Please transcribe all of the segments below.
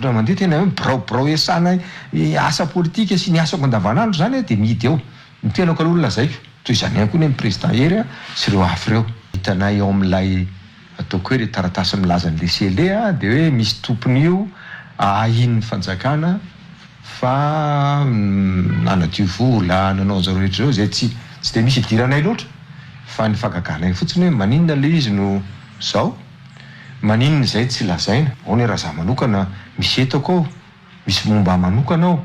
lavitra mandeha tena hoe birao esana asa politika sy ny asako andavanandro zany dia mihidy eo ny tenako aloha lazaiko toy izany ihany koa ny président ery sy ireo afy ireo hitanay eo amin'ilay ataoko hoe le taratasy milaza ny lesele dia hoe misy tompony io ahin'ny fanjakana fa nanadio vola nanao an'izao rehetra zao zay tsy dia misy idiranay loatra fa ny fagaganay fotsiny hoe maninona le izy no zao maninona zay tsy lazaina ao ny raha za manokana misy etako ao misy momba manokana ao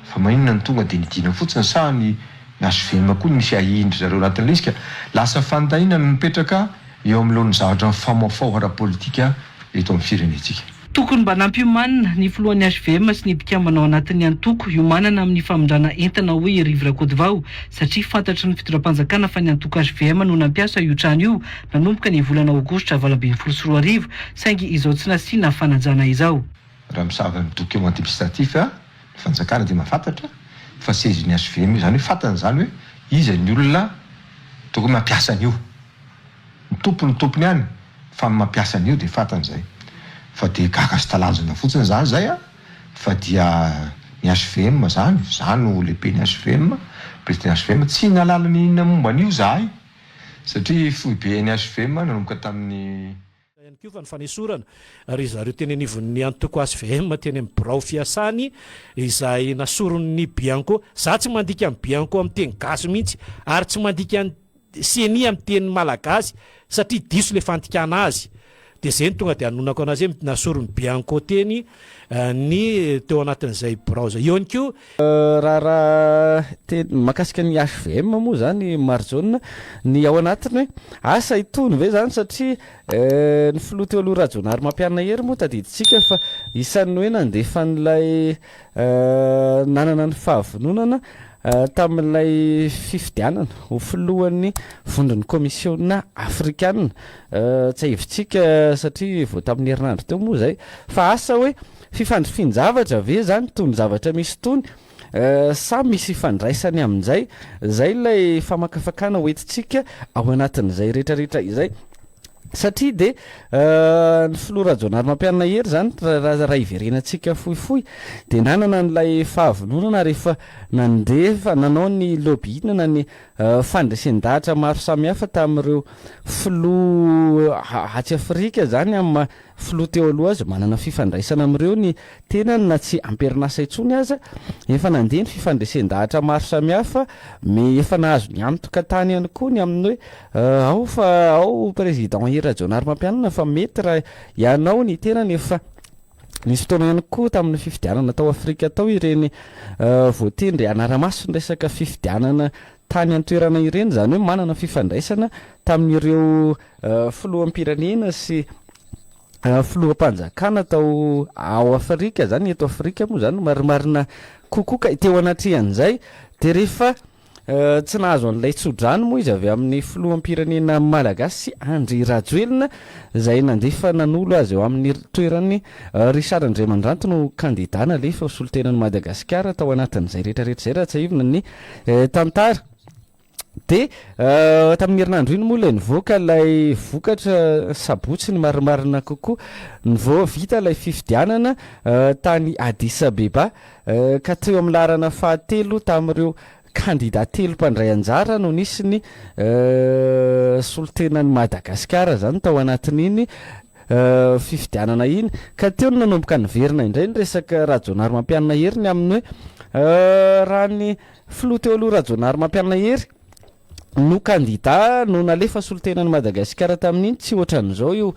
fa maninona ny tonga dia nidina fotsiny sa ny asovema koa misy ahindry zareo anatin'ilay izy ka lasa fandahina no mipetraka eo amin'lohan'ny zavatra famaofao ara-politika eto amin'ny firenetsika. Tokony mba nampiomanina ny filohan'ny HVM sy ny mpikambana ao anatin'ny antoko iomanana amin'ny famondrana entana hoe rivra Koto satria fantatry ny fitondram-panjakana fa ny antoko HVM no nampiasa io trano io nanomboka ny volana aogositra 2024 saingy izao tsy nasiana fanajana izao. Raha misava ny document administratif ny fanjakana dia mahafantatra fa sezin'ny HVM io zany hoe fantany zany hoe izy ny olona tokony mampiasa an'io ny tompony ihany fa mampiasa an'io dia fantany zay fa dia gaga sy talanjona fotsiny zany zay fa dia ny HVM zany no lehibe ny HVM président HVM tsy nalala ny inona momba an'io zahay satria foibe ny HVM nanomboka tamin'ny Kio fa ny fanesorana ary zareo teny anivon'ny antoko HVM teny amin'ny birao fiasany izay nasoron'ny Bianco za tsy mandika amin'ny Bianco amin'ny teny gasy mihitsy ary tsy mandika ny CNI amin'ny teny malagasy satria diso le fantikana azy dia zay ny tonga dia anonako anazy hoe nasoron'ny Bianco teny ny teo anatin'izay birao zay eo ny kio raha teny makasika ny HVM moa zany Marghe ny ao anatiny hoe asa itony ve zany satria ny filoha teo aloha Rajoelina mampianana hery moa tadiditsika fa isan'ny hoe nandefa n'ilay nanana ny fahavononana tamin'ilay fifidianana ho filohan'ny vondron'ny komisiona afrikanina tsy hevitsika satria vao tamin'ny herinandro teo moa zay fa asa hoe fifandrifian-javatra ve zany tony zavatra misy tony sa misy ifandraisany amin'izay zay ilay famakafakana hoentitsika ao anatin'izay rehetrarehetra izay satria dia ny filoha Rajoelina mampianana hery zany raha iverenantsika fohifohy dia nanana n'ilay fahavononana rehefa nandefa nanao ny lobbyinana ny fandresen-dahatra maro samihafa tamin'ireo filoha aty Afrika zany amin'ny filoha teo aloha azy manana fifandraisana amin'ireo ny tena na tsy amperinasa intsony aza efa nandeha ny fifandresen-dahatra maro samihafa efa nahazo ny antoka tany ihany koa ny amin'ny hoe ao président Rajoelina mampianana fa mety raha ianao ny tena nefa nisy fotoana ihany koa tamin'ny fifidianana tao Afrika tao ireny voatendry anaramaso ny resaka fifidianana tany an-toerana ireny zany hoe manana fifandraisana tamin'ireo filoham-pirenena sy filoham-panjakana tao ao Afrika zany eto Afrika moa zany marimarina kokoa ka teo anatrehan'izay dia rehefa tsy nahazo an'ilay tsodrano moa izy avy amin'ny filoham-pirenena Malagasy Andry Rajoelina izay nandefa nanolo azy eo amin'ny toeran'ny Richard Andriamandranto no kandidana alefa ho solontenan'ny Madagascar tao anatin'izay rehetrarehetra zay raha tsy ahivona ny tantara dia tamin'ny herinandro iny moa ilay nivoaka ilay vokatra sabotsy ny marimarina kokoa vita ilay fifidianana tany Addis Abeba ka teo amin'ny laharana fahatelo tamin'ireo kandida telo mpandray anjara no nisy ny solontenan'ny Madagascar zany tao anatin'iny fifidianana iny ka teo no nanomboka niverina indray ny resaka Rajoelina mampianana hery ny amin'ny hoe raha ny filoha teo aloha Rajoelina mampianana hery no kandida no nalefa solontenan'ny Madagascar tamin'iny tsy ohatran'izao io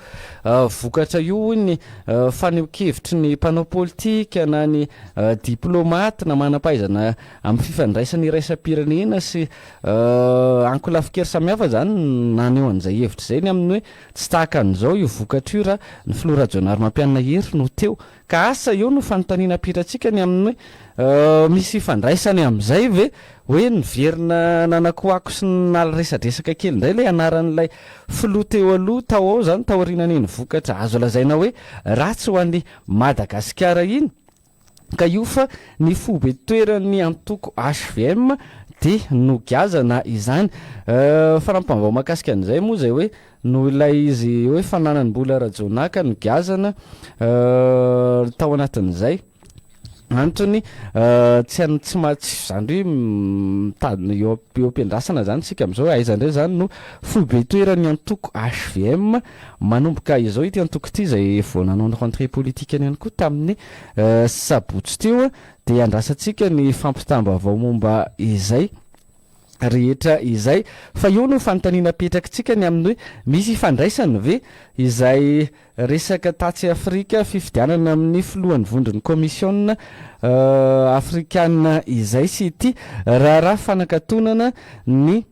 vokatra io ny faneho-kevitry ny mpanao politika na ny diplomate na manam-pahaizana amin'ny fifandraisany iraisam-pirenena sy ankolafikery samihafa zany naneho an'izay hevitra izay ny amin'ny hoe tsy tahaka an'izao io vokatra io raha ny filoha Rajoelina mampianana hery no teo ka asa eo no fanontaniana pitratsika ny amin'ny hoe misy ifandraisany amin'izay ve hoe niverina nanakoako sy nala resadresaka kely indray ilay anaran'ilay filoha teo aloha tao ao zany taorianany ny vokatra azo lazaina hoe ratsy ho an'ny Madagascar iny ka io fa ny fobe toeran'ny antoko HVM dia nogazana izany fanampam-bao makasika an'izay moa zay hoe no ilay izy hoe fananany mbola Rajoelina ka nogazana tao anatin'izay antony tsy zany hoe mitadina eo am-piandrasana zany sika am'izao aiza indray zany no foibe toerany antoko HVM manomboka izao ity antoko ity zay vao nanao rentrée politique ihany koa tamin'ny sabotsy teo dia andrasantsika ny fampitambavao momba izay rehetra izay fa io no fanontaniana petrakitsika ny amin'ny hoe misy ifandraisany ve izay resaka tatsy Afrika fifidianana amin'ny filohan'ny vondron'ny komision afrikana izay sy ity raha fanakatonana ny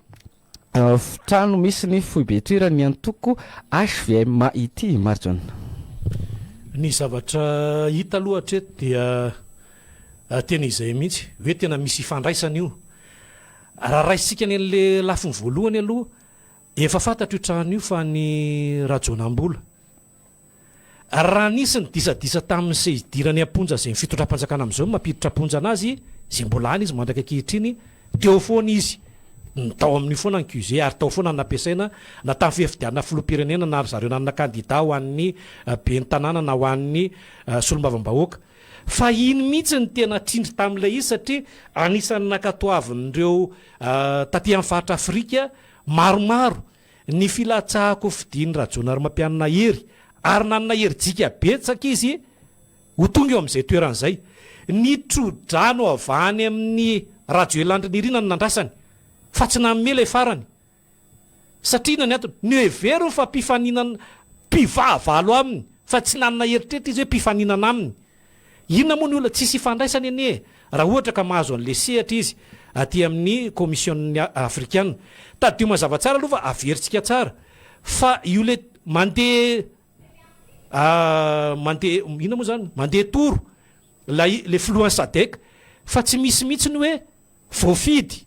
trano misy ny foibe toerany antoko HVM ity Marjon. Ny zavatra hita aloha hatreto dia tena izay mihitsy hoe tena misy ifandraisany io. Raha raisika ny an'le lafiny voalohany aloha efa fantatra io trano io fa ny rajonam-bola. Raha nisy ny disadisa tamin'ny sehidirany amponja zay fitondram-panjakana amin'izao mampiditra amponja anazy zay mbola any izy mandraka ankehitriny teo foana izy tao amin'ny foana ny accusé ary tao foana nampiasaina na tamin'ny fifidianana filoham-pirenena na zareo nanana kandida ho an'ny ben'ny tanàna na ho an'ny solombavambahoaka. Fa iny mihitsy ny tena trindry tamin'ilay izy satria anisan'ny nakatoavin'ireo taty amin'ny faritra Afrika maromaro ny filatsahako fidiny rajonary mampianana hery ary nanana herijika betsaka izy ho tonga eo amin'izay toeran'izay ny trodrano avany amin'ny Rajoelina Andry no nandrasany fa tsy namme ilay farany satria ny antony ny heveriny fa mpifaninana mpivahavalo aminy fa tsy nanana heritreritra izy hoe mpifaninana aminy. Inona moa ny olona tsisy ifandraisany anie raha ohatra ka mahazo an'le sehatra izy aty amin'ny komisiony afrikana. Tadio mazava tsara aloha fa averintsika tsara fa io le mandeha ina moa zany mandeha toro le filohan'ny sadek fa tsy misy mihitsy ny hoe voafidy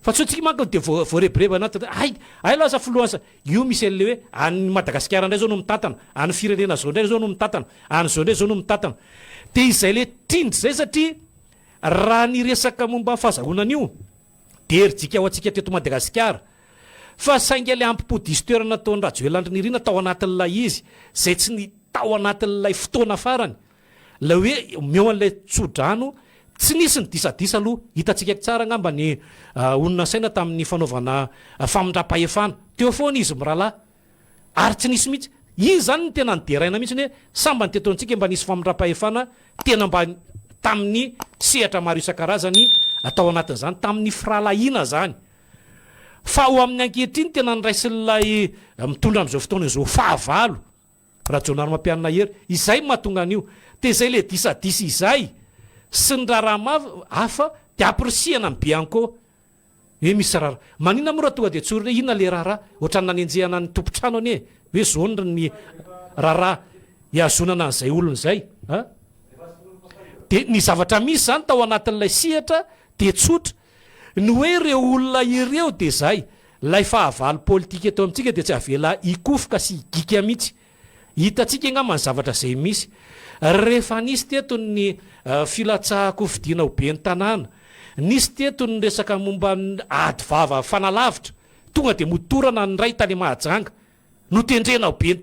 fa tsotsika manko dia voarebreba anaty ay laza filohansa io misy an'le hoe any Madagascar indray zao no mitantana any firenena zao indray zao no mitantana any zao indray zao no mitantana. Dia izay le trindry zay satria raha ny resaka momba fahazahoanan'io dia herijika ao antsika teto Madagascar fa sainga le ampipodisy toerana nataon'ny Rajoelina Andry tao anatin'ilay izy zay tsy ny tao anatin'ilay fotoana farany la hoe meo an'ilay tsodrano tsy nisy ny disadisa aloha hitantsika tsara ngamba ny onona saina tamin'ny fanaovana famindram-pahefana teo foana izy mirahalahy ary tsy nisy mihitsy iny zany ny tena nideraina mihitsy hoe samba ny tetontsika mba nisy famindram-pahefana tena mba tamin'ny sehatra maro isan-karazany atao anatin'izany tamin'ny firalahiana zany fa ho amin'ny ankehitriny tena niraisin'ilay mitondra amin'izao fotoana izao fahavalo rajonary mampianana hery izay mahatonga an'io dia izay le disadisy izay sy ny raharaha hafa dia ampirisiana ny bianko hoe misy raharaha manina moa raha tonga dia tsory hoe inona le raharaha ohatrany nanenjehana ny tompotrano anie hoe zao ny raharaha hiazonana an'izay olona izay dia ny zavatra misy zany tao anatin'ilay sehatra dia tsotra ny hoe ireo olona ireo dia zay lay fahavalo politika eto amintsika dia tsy avela ikofoka sy igika mihitsy hitatsika ngamba ny zavatra izay misy rehefa nisy teto ny filatsahako fidiana ho ben'ny tanàna nisy teto ny resaka momba ady vava fanalavitra tonga dia motorana ny ray tany mahajanga no tendrena ho ben'ny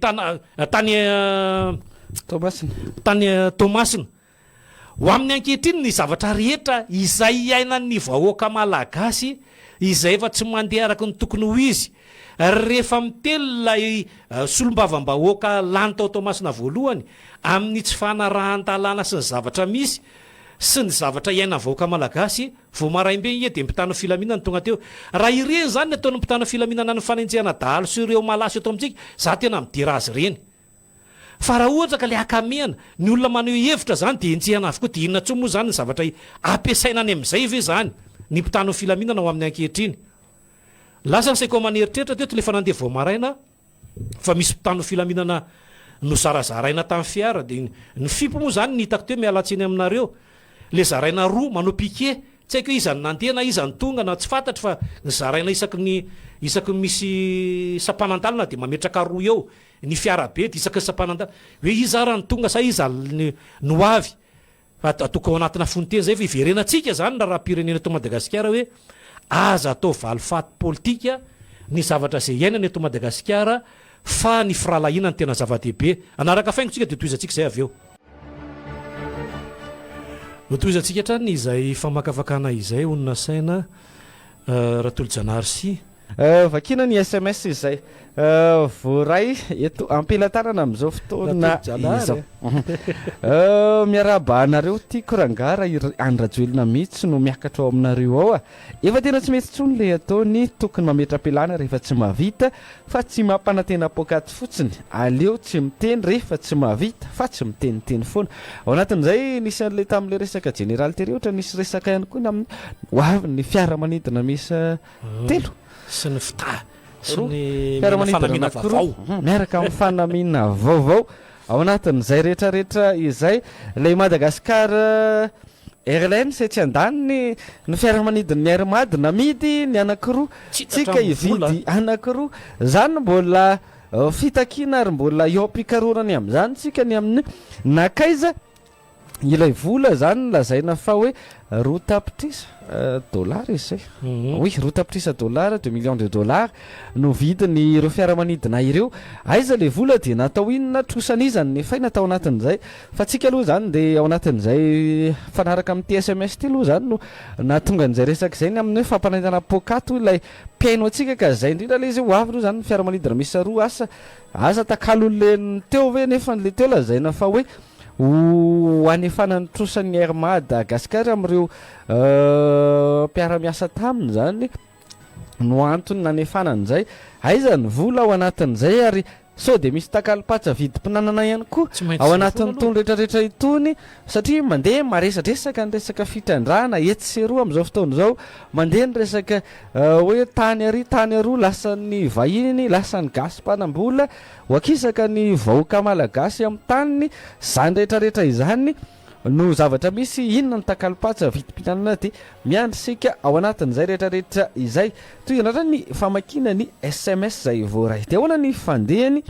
tany Tomasina ho amin'ny ankehitriny ny zavatra rehetra izay iainan'ny vahoaka malagasy izay efa tsy mandeha araka ny tokony ho izy rehefa mitely lay solombavambahoaka lany tao Tomasina voalohany amin'ny tsy fanarahan-dalàna sy ny zavatra misy sy ny zavatra iaina vahoaka malagasy vao maraimbe ie dia mpitana filaminana tonga teo raha ireny zany ny ataony mpitana filaminana ny fanenjehana dahalo sy ireo malasy eto amintsika za tena midira azy reny fa raha ohatra ka le akamehana ny olona maneho hevitra zany dia enjehana avokoa dia inona tso moa zany ny zavatra ampiasaina any amin'izay ve zany ny mpitana filaminana ho amin'ny ankehitriny lasa ny saiko maneritreritra teto lefa nandeha vao maraina fa misy mpitana filaminana no zarazaraina tamin'ny fiara dia ny fipo moa zany ny hitako teo mialatsiny aminareo le zaraina roa manao piquet tsy haiko izany nandeha na izany tonga na tsy fantatry fa ny zaraina isaky misy sapanandalina dia mametraka roa eo ny fiara be dia isaky ny sapanandalina hoe izarany tonga sa iza no avy fa atoko ao anatina fonteny zay fa iverenantsika zany raha pirenena eto Madagasikara hoe aza atao valifaty politika ny zavatra izay iainana eto Madagasikara fa ny firalahiana ny tena zava-dehibe anaraka faingotsika dia toizantsika izay avy eo Hotoizantsika trany izay famakafakana izay onona saina Rahatolo-Janary sy vakina ny SMS izay voaray eto ampelantanana amin'izao fotoana izao miaraba anareo tiako rangara Andry Rajoelina mihitsy no miakatra ao aminareo ao efa tena tsy mety tsony le ataony tokony mametra-pelana rehefa tsy mahavita fa tsy mampanantena pokaty fotsiny aleo tsy miteny rehefa tsy mahavita fa tsy miteniteny foana ao anatin'izay nisy an'le tamin'le resaka général tery ohatra nisy resaka ihany koa hoavy ny fiaramanidina misy telo sy ny fita sy ny fiaramanidina vaovao miaraka amin'ny fanamina vaovao ao anatin'izay rehetrarehetra izay le Madagascar airline sy tsy andaniny ny fiaramanidiny miarimady namidy ny anankiroa tsika ividy anankiroa zany mbola fitakina ary mbola eo am-pikaronany amin'izany tsika ny amin'ny nakaiza ilay vola zany lazaina fa hoe roa tapitrisa dollar izay oui roa tapitrisa dollar 2 millions de dollars no vidiny ireo fiaramanidina ireo aiza le vola dia natao inona trosan'izany nefa natao anatin'izay fa tsika aloha zany dia ao anatin'izay fanaraka amin'ny SMS ty aloha zany no natonga an'izay resaka izay ny amin'ny hoe fampanentana pokato ilay mpiaino atsika ka zay indrindra le izy ho avy aloha zany fiaramanidina misy roa asa takalon'le teo ve nefa le teo lazaina fa hoe ho anefanany trosan'ny Air Madagascar amin'ireo mpiara-miasa taminy zany no antony nanefanan'izay aiza ny vola ao anatin'izay ary so dia misy takalopatsa vidim-pinanana ihany koa ao anatin'ny tony rehetrarehetra itony satria mandeha maresadresaka ny resaka fitrandrana etsy sy roa amin'izao fotoana izao mandeha ny resaka hoe tany ary tany aroa lasan'ny vahiny lasan'ny gasy mpanambola ho akisaka ny vahoaka malagasy amin'ny taniny zany rehetrarehetra izany no zavatra misy inona ny takalopatsa vidim-pinanana dia miandry sika ao anatin'izay rehetrarehetra izay toy anatra ny famakina ny SMS zay voaray dia ahoana ny fandehany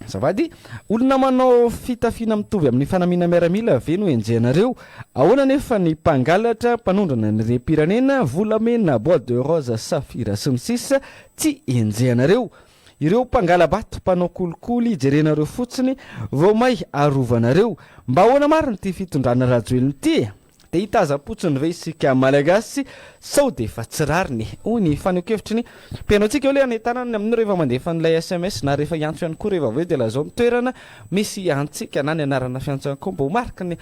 zavady olona manao fitafiana mitovy amin'ny fanamiana miaramila ve no enjehanareo ahoana nefa ny mpangalatra mpanondrana ny rem-pirenena volamena bois de rose safira sy ny sisa tsy enjehanareo ireo mpangalabato mpanao kolikoly jerenareo fotsiny vao may arovanareo mba ahoana mariny ty fitondrana Rajoelina ty dia hitaza-potsiny ve isika Malagasy sao dia efa tsy rariny hoy ny faneho-kevitry ny mpiaino antsika eo le anentanany amin'ny rehefa mandefa n'ilay SMS na rehefa iantso ihany koa rehefa aveo dia lazao mitoerana misy antsika na ny anarana fiantso ihany koa mba ho marika ny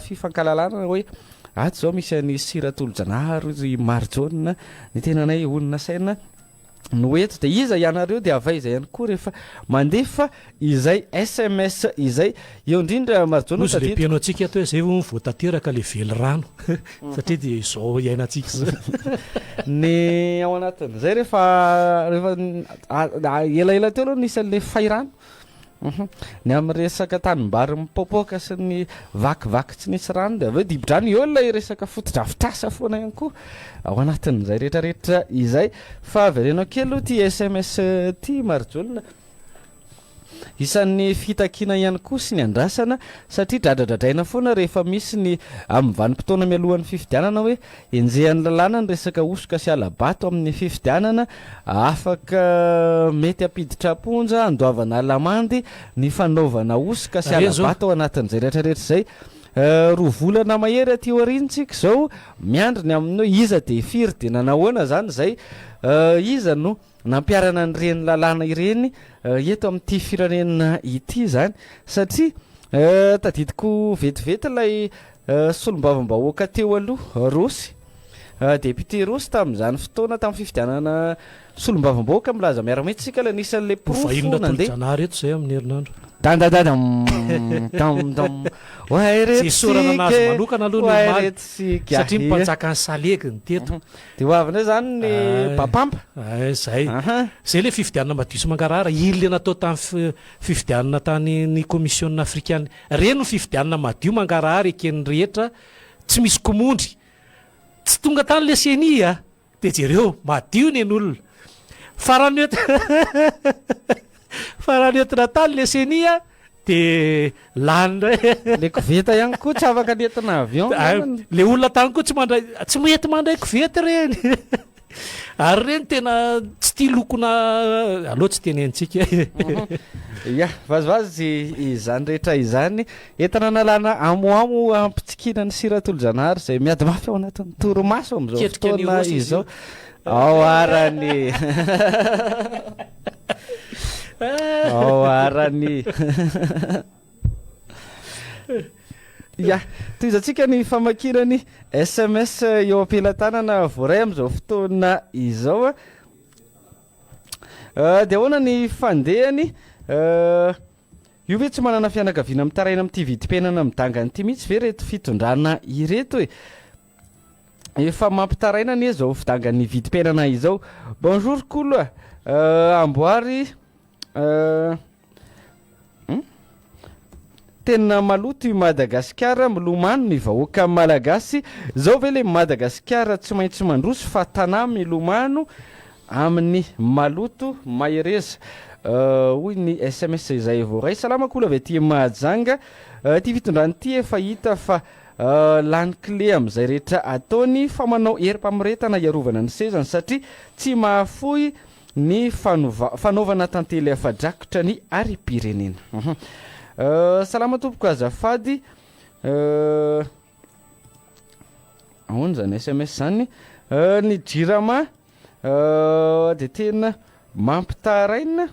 fifankalalana hoe ato zao misy any Rahatolo-Janary Marghe ny tenanay olona saina no eto dia iza ianareo dia avaiza ihany koa rehefa mandefa izay SMS izay eo indrindra Marghe le mpiaino antsika ato zay voatateraka le vely rano satria dia izao iainantsika ny ao anatin'izay rehefa elaela teo aloha nisy an'le fairano ny amin'ny resaka tanimbary mipopoka sy ny vakivaky tsy nisy rano dia aveo dibo-drano eo ilay resaka fotodrafitrasa foana ihany koa ao anatin'izay rehetrarehetra izay fa averenao kely aloha ty SMS ty Rajoelina isan'ny fitakiana ihany koa sy ny andrasana satria dradradradraina foana rehefa misy ny amin'ny vanim-potoana mialohan'ny fifidianana hoe enjehan'ny lalàna ny resaka osoka sy alabato amin'ny fifidianana afaka mety ampiditra ponja andoavana lamandy ny fanaovana osoka sy alabato ao anatin'izay rehetrarehetra izay roa volana mahery aty aoriantsika izao miandry ny amin'ny hoe iza dia firy dia nanahoana zany zay iza no nampiarana ny reny lalàna ireny eto amin'ity firenena ity zany satria tadidiko vetivety ilay solombavambahoaka teo aloha Rocher député Rocher tamin'izany fotoana tamin'ny fifidianana solombavambahoaka milaza miara-mihitsika la nisy an'le profo nandeha eto zay amin'ny herinandro sorana anazy manokana aloha satria mipanjaka ny saleginy teto dia ho avy indray zany ny papampa zay le fifidianana madio sy mangarahara ile natao tamin'ny fifidianana tany ny commission africaine reny no fifidianana madio mangarahara eken'ny rehetra tsy misy komondry tsy tonga tany le CENI dia jereo madio ny en'olona farany entina tany le CENI dia lany le koveta ihany koa tsy afaka nentina avion le olona tany koa tsy mety mandray kovety reny ary reny tena tsy tia lokona aloha tsy tenentsika ya vazivazy izany rehetra izany entana nalana amoamo ampitsikina ny siratolo-janahary zay miady mafy ao anatin'ny toromaso am'izao fotoana izao ao arany ao arany ya toizatsika ny famakirany SMS eo ampelantanana voaray am'izao fotoana izao dia ahoana ny fandehany io ve tsy manana fianakaviana mitaraina amin'ity vidim-piainana midangany ity mihitsy ve reto fitondrana ireto efa mampitaraina anie zao fidangany vidim-piainana izao bonjour cool amboary tena maloto i Madagascar milomano ny vahoaka malagasy zao ve le Madagascar tsy maintsy mandroso fa tanà milomano amin'ny maloto mahereza hoy ny SMS izay voaray salama kola avy aty mahajanga ty fitondrany ty efa hita fa lany clé am'izay rehetra ataony fa manao herim-pamiretana iarovana ny sezany satria tsy mahafoy ny fanaovana tantely afa-drakotra ny ary-pirenena salama tompoko azafady ahoana zany SMS zany ny jirama dia tena mampitaraina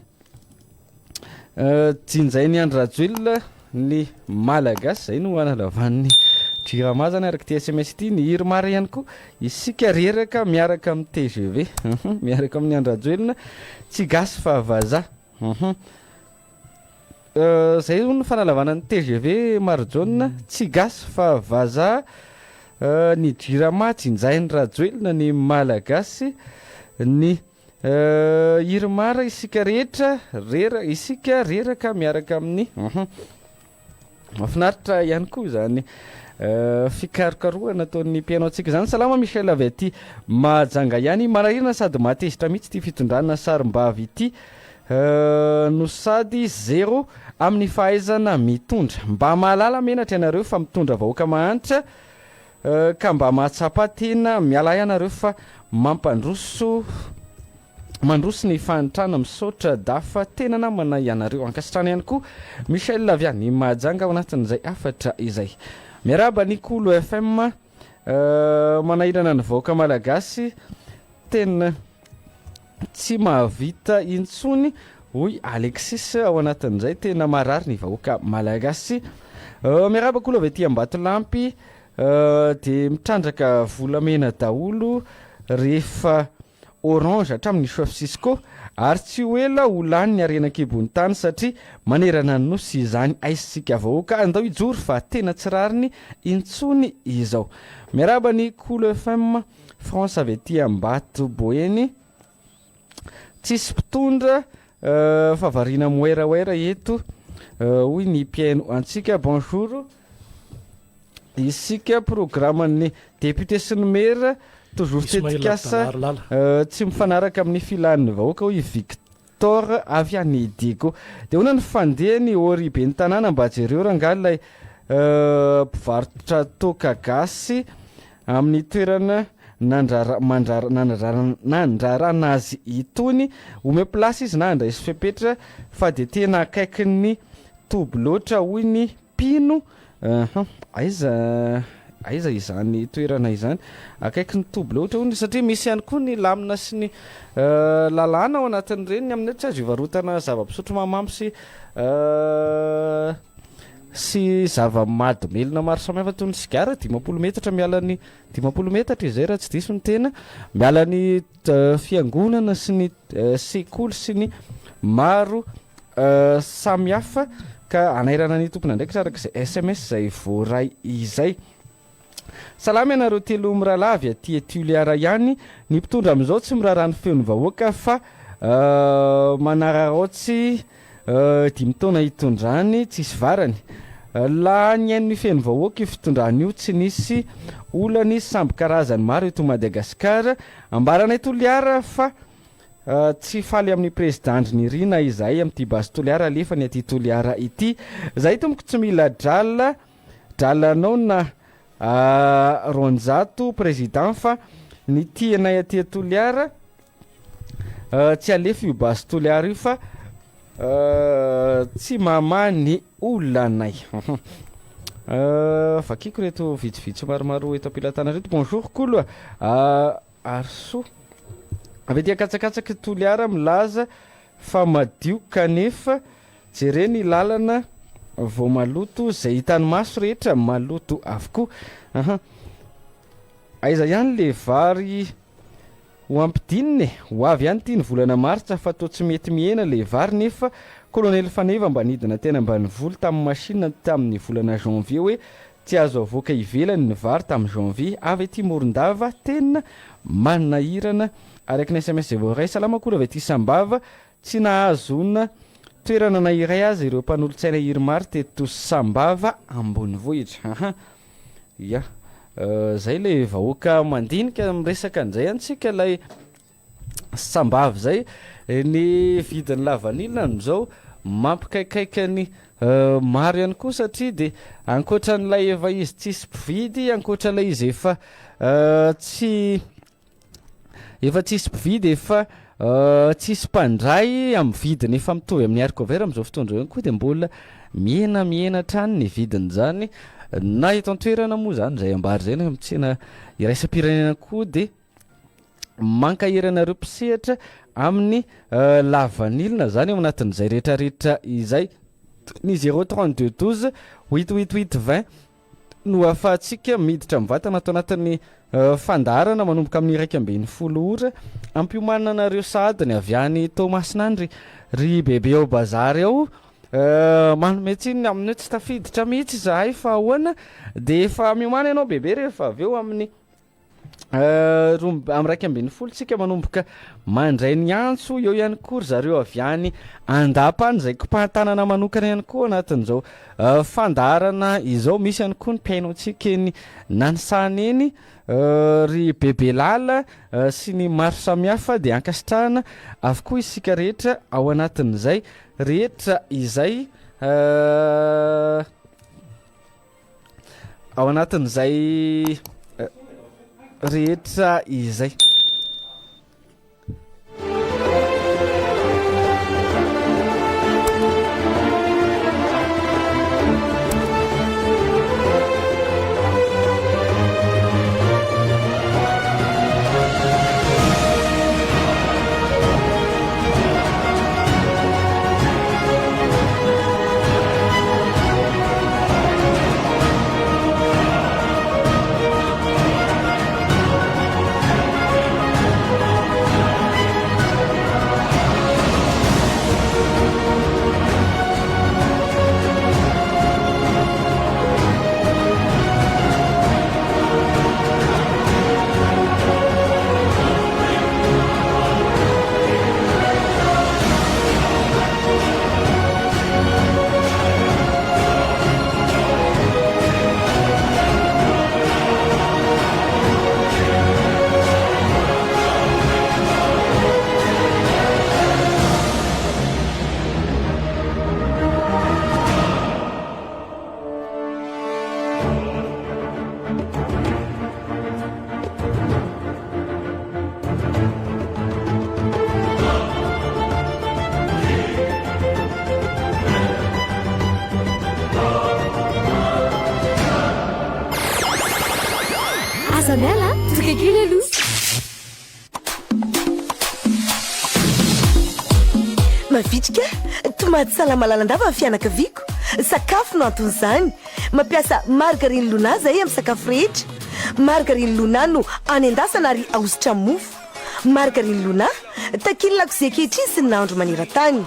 jinjay ny Andry Rajoelina ny Malagasy zay no analavan'ny jirama zany araka ty SMS ity ny hiromary ihany koa isika reraka miaraka amin'ny TGV miaraka amin'ny Andry Rajoelina tsy gasy fa vazaha zay no fanalavana ny TGV Marghe tsy gasy fa vazaha ny jirama jinjay ny Rajoelina ny Malagasy ny hiromara isika rehetra isika reraka miaraka amin'ny mafinaritra ihany koa zany fikarokaroana nataon'ny mpianao antsika zany salama Michel avy aty mahajanga ihany manahirana sady matezitra mihitsy ty fitondrana sarim-bavy ity no sady 0 amin'ny fahaizana mitondra mba mahalala menatra ianareo fa mitondra vahoaka mahantra ka mba mahatsapa tena miala ianareo fa mandroso ny fanitrana misaotra dafa tena namana ianareo ankasitrana ihany koa Michel avy any mahajanga ao anatin'izay afatra izay miaraba ny Kolo FM manahirana ny vahoaka malagasy tena tsy mahavita intsony hoy Alexis ao anatin'izay tena marary ny vahoaka malagasy miaraba koa avy aty Ambatolampy dia mitrandraka volamena daholo rehefa orange hatramin'ny chef Cisco ary tsy hoela ho lany ny arenan-kibony tany satria manerana ny nosy izany aisitsika vahoaka andao ijory fa tena tsy rariny intsony izao miaraba ny Cool FM France avy aty Ambato Boeny tsisy mpitondra fa varina moeraoera eto hoy ny mpiaino antsika bonjour isika programan'ny député sy ny maire toujours tetikasa tsy mifanaraka amin'ny filan'ny vahoaka hoy Victor avy any Digo dia hoana ny fandehany Oribe ny tanàna mba jereo rangalay mpivarotra toka gasy amin'ny toerana nandrarana azy itony ome plasy izy na andray sy fepetra fa dia tena akaiky ny toby loatra hoy ny pino aiza izany toerana izany akaiky ny toby loatra hoy satria misy ihany koa ny lamina sy ny lalàna ao anatin'ireny amin'ny tsy azo ivarotana zava-pisotro mamamy sy zava-madomelona maro samihafa toy ny sigara 20 metatra mialany 20 metatra izay raha tsy diso ny tena mialany fiangonana sy ny sekoly sy ny maro samihafa ka anairana ny tompona ndraiky sarak'izay SMS zay voaray izay salama ianareo telo mirahalahy aty Tuliara ihany ny mpitondra amin'izao tsy miraharaha ny feony vahoaka fa manararotsy 5 taona hitondrany tsisy varany la ny hain'ny feony vahoaka io fitondrany io tsy nisy olany samby karazany maro eto Madagascar ambaranay Toliara fa tsy faly amin'ny président Andry nirina izahay amin'ity basy Toliara alefa ny aty Toliara ity zay tomboko tsy mila dralanao na ronjato président fa ny tianay aty Toliara tsy alefa io basy toliary io fa tsy mamany olanay vakiko reto vitsivitsy maromaro eto ampilatana reto. Bonjour kolo arso avy tia katsakatsaky toliara milaza fa madio kanefa jereny lalana vao maloto zay hitany maso rehetra maloto avokoa. Aiza ihany le vary ho ampidininy ho avy ihany ty ny volana martsa fa toa tsy mety mihena le vary nefa kolonely Faneva mba nidina tena ambany volo tamin'ny machine tamin'ny volana janvier hoe tsy azo avoaka ivelany ny vary tamin'ny janvier avy ety Morondava tena manahirana araka ny SMS zay voaray salama koa avy ety Sambava tsy nahazona toerana na iray azy ireo mpanolotsaina hiry maro teto Sambava ambony vohitra. Ya zay le vahoaka mandinika miresaka an'izay antsika lay Sambava zay ny vidiny lavanilina am'izao mampikaikaikany maro ihany koa satria de ankoatran'ilay efa izy tsisy mpividy ankoatran'ilay izy efa tsisy mpividy efa tsisy mpandray amin'ny vidiny efa mitovy amin'ny haricovera amin'izao fotoandro ihany koa de mbola miena trany ny vidiny zany na eto an-toerana moa zany zay ambary zay ny mitsena iraisam-pirenena koa de mankaheranareo mpisehatra amin'ny lavanilina zany ao anatin'izay rehetrarehetra izay ny 032 12 88 20 no afahantsika miditra mivatana atao anatin'ny fandarana manomboka amin'ny 1:10 ora ampiomanana anareo sadiny avy any Tomasinandry ry bebe ao bazary ao manome tsiny amin'ny tsy tafiditra mihitsy zahay fa ahoana de efa miomana ianao bebe rehefa avy eo amin'ny amin'ny 1:10 tsika manomboka mandray ny antso eo ihany koa zareo avy any andapany zay kopahantanana manokana ihany koa anatin'izao fandarana izao misy ihany koa ny mpiaino antsika eny nanisany eny ry bebe lala sy ny maro samihafa de ankasitrahana avokoa isika rehetra ao anatin'izay rehetra izay ao anatin'izay rehetra izay Mavitrika tomaty salama lalandava fianakaviako sakafo no anton'izany mampiasa margarine lona zahay amin'ny sakafo rehetra margarine lona no anendasana ary ahositra mofo margarine lona takily lakozia kehitriny sy ny nahandro maneran-tany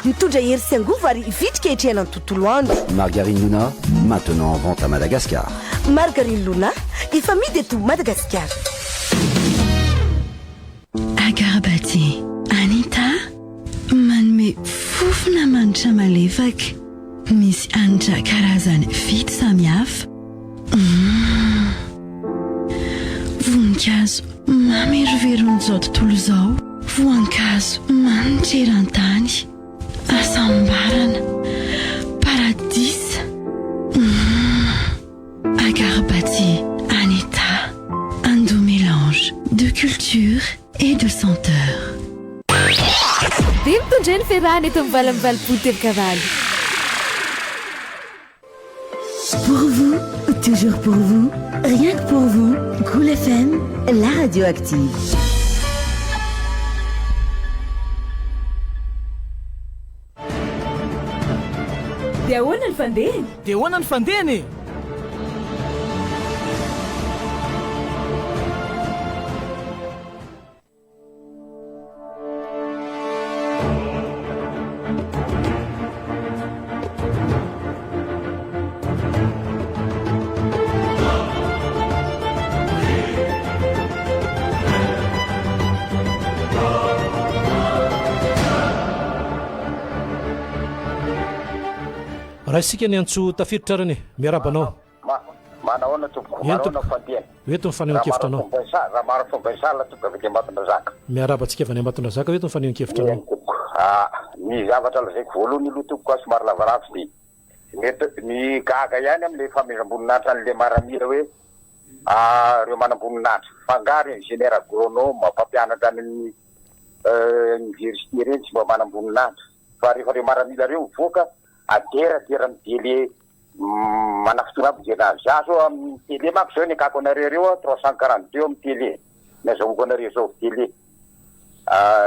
mitondra hery sy angovo ary vitrika etrehana ny tontolo andro. Margarine Luna, maintenant en vente à Madagascar. Margarine Luna efa midy eto Madagascar. Agarbati Anita manome fofona manitra malefaka misy anitra karazany vita samihafa voninkazo mamy heroveron'izao tontolo izao voankazo manitra eran-tany asambarana paradisa Agarbati Anita un doux mélange de culture et de senteur. indray ny ferrahany eto amin'ny valamivalopolo telo kavaly. Pour vous, toujours pour vous, rien que pour vous, Cool FM, la radio active. Dia ahoana ny fandehany? Dia ahoana ny fandehany? raha isika ny antso tafiditra arany miarabanao manahoana tompoko fandehany oeto mifanehonkevitranao raha maro fomba isala toka avy Ambatondrazaka miarabantsika avy any Ambatondrazaka oeto mifanehonkevitranao ny zavatra lazaiko voalohany aloha tokoko somary lavaravitsy ny gaga ihany amin'le famezam-boninahitra an'le maramila hoe reo manam-boninahitra fangaro ny général agronome mpampianatra amin'ny université reny tsy mba manam-boninahitra fa rehefa reo maramila reo voaka adera midele mana fotoana aby dia azo amin'ny télé manko zao ny akako anareo reo 342 amin'ny télé nazahoako anareo zao télé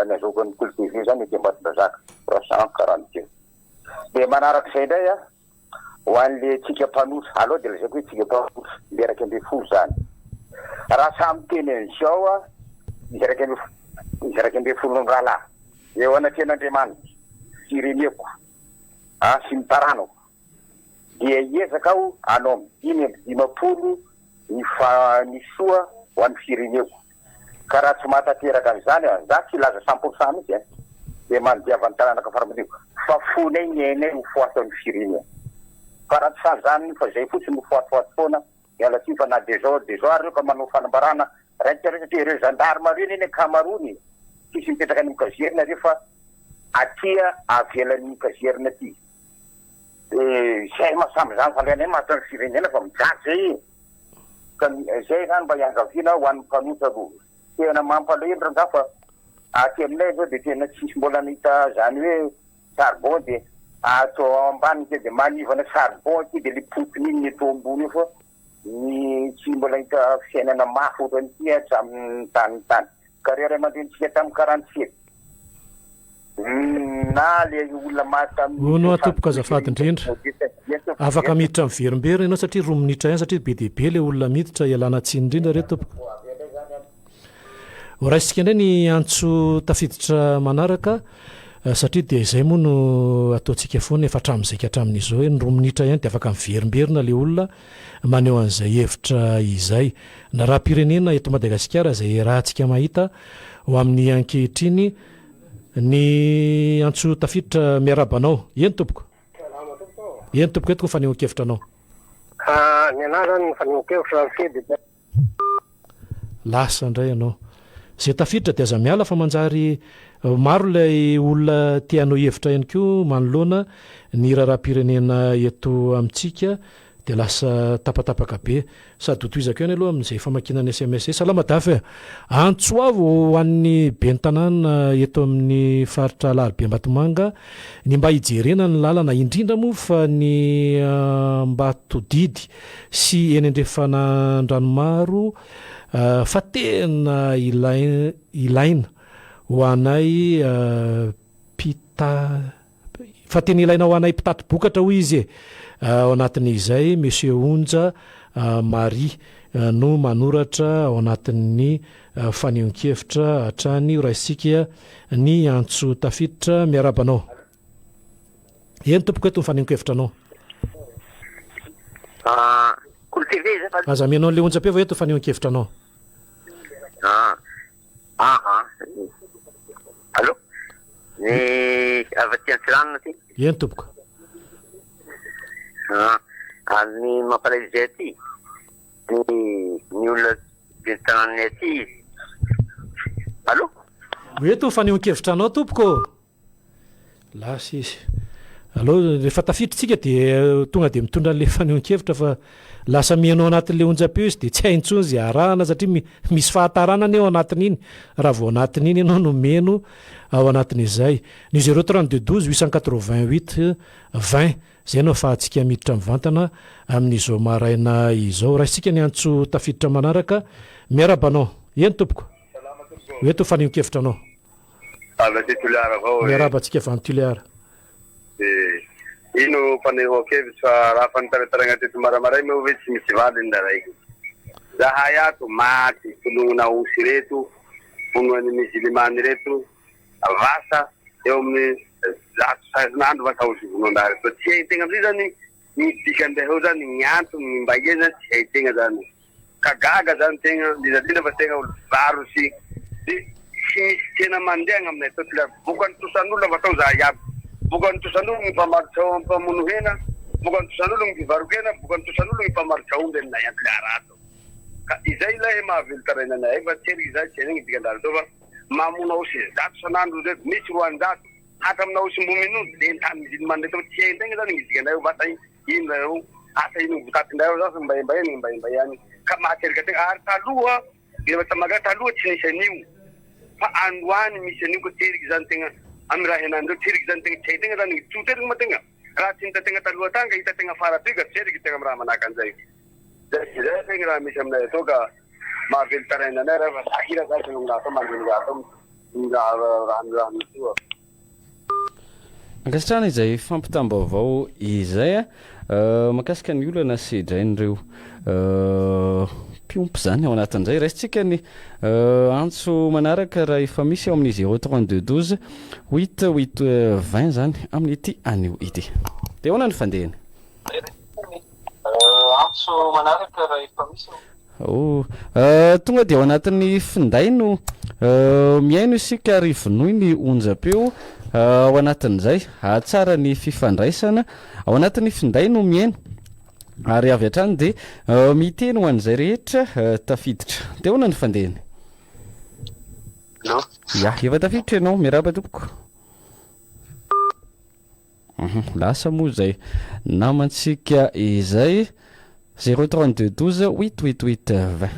nazahoako ny Kolo TV zany dia Ambatondrazaka 342 dia manarak'izay indray ho an'le tsika mpanosa aloha dia lazako hoe tsika mpanosa leraka ambe folo zany raha samy teny an'izao izaraka ambe folo ny rahalahy eo anaten'Andriamanitra fireneko sy mitaranako dia iezaka aho anao dimapolo ny soa ho an'ny fireneko ka raha tsy mahatateraka an'izany za tsy laza 100% mitsy dia mandiavany taranaka faramadioko fa fonay ny ainay ho foato amin'ny firenena fa raha tsy san'izany fa zay fotsiny ho foatofoato foana miala tsy fa na des heures reo ka manao fanambarana raitsy reo gendarme reny eny Cameroun tsisy mipetraka any mikazerina rehefa atia avelan'ny mikazerina aty zay masamy zany fa lenay mahatany firenena fa mijaly zay ka zay zany mba iangaviana ho an'ny mpanosa aloha tena mampalendra nga fa aty aminay zao dia tena tsisy mbola nahita zany hoe charbon dia atao ambaniny dia manivana charbon ty dia le potiny iny eto ambony io fa ny tsy mbola hita fiainana mafy ohatranyty hatramin'ny tany ka reo ray mandehantsika tamin'ny 47 na le olona ono atopoko azafady indrindra afaka miditra amin'ny verimberina ianao satria 2 minitra ihany satria be dia be le olona miditra ialana tsiny indrindra re tompoko raha isika indray ny antso tafiditra manaraka satria dia izay moa no ataontsika foana efa hatramin'izay hatramin'izao hoe ny 2 minitra ihany dia afaka miverimberina le olona maneho an'izay hevitra izay na raha-pirenena eto Madagasikara izay rahantsika mahita ho amin'ny ankehitriny ny antso tafiditra miarabanao eny tompoko etoko fanehonkevitra anao ny anahy zany ny fanehonkevitra fedy lasa indray ianao zay tafiditra dia aza miala fa manjary maro ilay olona tianao hevitra ihany koa manoloana ny raha-pirenena eto amintsika dia lasa tapatapaka be sady hotoizako ihany aloha amin'izay famakinany SMS salama dafy antso avo ho an'ny be ny tanàna eto amin'ny faritra Lalibe Ambatomanga ny mba hijerena ny lalana indrindra moa fa ny Mbatodidy sy eny andrefana Andranomaro fa tena ilaina ho anay fa tena ilaina ho anay mpitaty-bokatra hoy izy ao anatin'izay monsieur Onja Marie no manoratra ao anatin'ny fanehonkevitra hatrany raha isika ny antso tafiditra miarabanao eny tompoko eto ny fanehonkevitra anao aza mianao le onja-pe va eto fanehonkevitra anao allo ny avy antsiranana ty eny tompoko ny mampalazay aty ny olona Tananan'ny aty allo oeto fanehonkevitra anao tompoko lasa izy aloha rehefa tafidritsika dia tonga dia mitondra an'le fanehoan-kevitra fa lasa mianao anatin'le onjam-peo izy dia tsy haintsony izay arahana satria misy fahataranana eo anatin'iny raha vao anatin'iny ianao no meno ao anatin'izay ny 032 888 20 zay no afahantsika miditra mivantana amin'izao maraina izao raha isika ny antso tafiditra manaraka miarabanao eny tompoko hoe to fanehoan-kevitra anao miarabantsika vantuliara ino fanehoan-kevitra raha fanitarataraina teto maramaray moa hoe tsy misy valiny da raiky zahay ato maty tolongona osy reto fonoan'ny musulmany reto vasa eo amin'ny zato sarinandro vasa osy vonoana reto tsy haitena amizay zany midika andeha eo zany ny antony mba ena tsy haitena zany ka gaga zany tegna lindrindra fa tegna olo varo sy tsy misy tena mandeha aminay to bokany tosan'olona fa tao zahay aby bokany tosan'olo ny mpamono hena bokany tosan'olo ny mpivarokena bokany tosan'olo ny mpamarotra omby aminay ampilarato ka izay ilay mahavelotarainanay fa tseriky zay tsy hainany dikandraro to fa mamona osy zato sanandro reto misy roanjato hata amina osy mbominoto de ntany musulmane reto tsy haintegna zany ny dikanay io bata ino io asa ino votatindray eo zany mbaimba eny mbaimba ihany ka mahaterika tegna ary taloha rehefa tamaga taloha tsy nisy anio fa androany misy anio ko teriky zany tegna amy raha henandreo teriky zany tegna tsy haitengna zany tsoteriky ma tegna raha tsy hitategna taloha tanga hitategna faratsika teriky tegna amy raha manahaka anizay zay tegna raha misy aminay atao ka mahavelotarainanay rehefa sahira zay tegna minato mandinigato raha misoa ankasitrana izay fampitambaovao izay makasika ny olana sedrain'ireo mpiompy zany ao anatin'izay raisitsika ny antso manaraka raha efa misy ao amin'ny 032 8820 zany amin'ny ity anio ity dia ahoana ny fandehany antso manaraka raha efa misy tonga dia ao anatin'ny finday no miaino isika ary vonoy ny onjam-peo ao anatin'izay atsara ny fifandraisana ao anatin'ny finday no miaino ary avy hatrany dia miteny ho an'izay rehetra tafiditra dia ahoana ny fandehany ya efa tafiditra ianao miaraba tompoko lasa moa zay namantsika izay 032 8820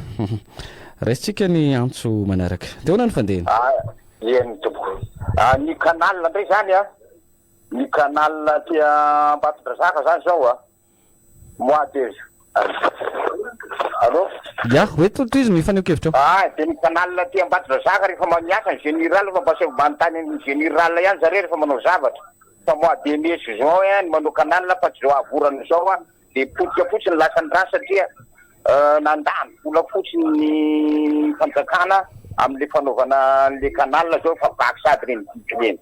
raisitsika ny antso manaraka dia ahoana ny fandehany eny tompoko ny canal ndray zany ny canal tia Patrickrajoelina zany zao mois de allo ya hoe totoizy ny fanehoan-kevitra de ny canal tia Patrickrajoelina rehefa miasa ny général fa baseo manontany ny général ihany zareo rehefa manao zavatra fa mois de mai sy juin ihany manao canal fa tsy zao avorana zao de potika fotsiny lasany rano satria nandany vola fotsiny ny fanjakana am'le fanaovana le canal zao fa vaky sady reny reny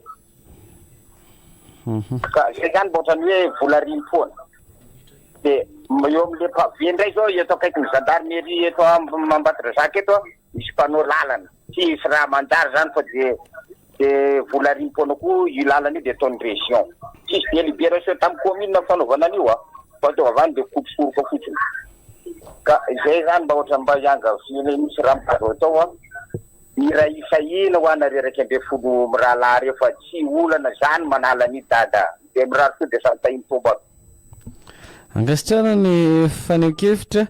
ka zay zany mba ohatrany hoe vola riny foana de eo am'le pavie ndray zao eto akaiky ny gendarmerie eto Patrickrajoelina eto misy mpanao lalana tsy isy raha manjary zany fa de vola riny foana koa io lalana io de ataony région tsisy délibération tamy commune na fanaovana an'io fa teo avany de kopisoroka fotsiny ka zay zany mba ohatra mba iangavile misy raha mitazo atao mira isaina ho ana reraky ambe folo mirahalahy reo fa tsy olana zany manala ny dada de mirary to de santainy tomba ankasitrana ny fanehoan-kevitra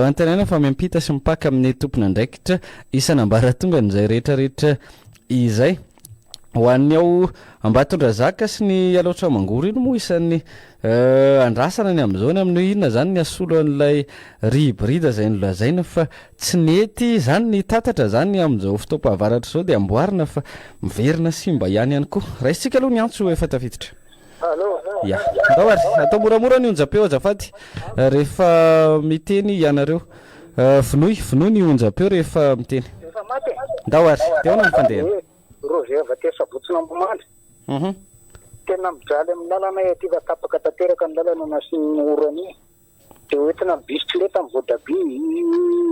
antanàna fa miampita sy mipaka amin'ny tompona andraikitra isanambara tonga n'izay rehetrarehetra izay ho an'ny ao Ambatondrazaka sy ny aloatra mangory ino moa isan'ny andrasana ny amin'izao ny amin'ny inona zany ny asolo an'ilay ribrida zay nolazaina fa tsy nety zany ny tatatra zany amin'izao fotoam-pahavaratra zao dia amboarina fa miverina simba ihany koa raha isika aloha ny antso efa tafiditra ya ndao ary atao moramora ny onjam-peo azafady rehefa miteny ianareo vonoy ny onjam-peo rehefa miteny ndao ary dia ahoana ny fandehana Rocher avy sabotsina ambomandry tena mijaly amin'ny lalana aty tapaka tanteraka ny lalana nasin'ny orany de oentina ny bisikileta amin'ny voatabia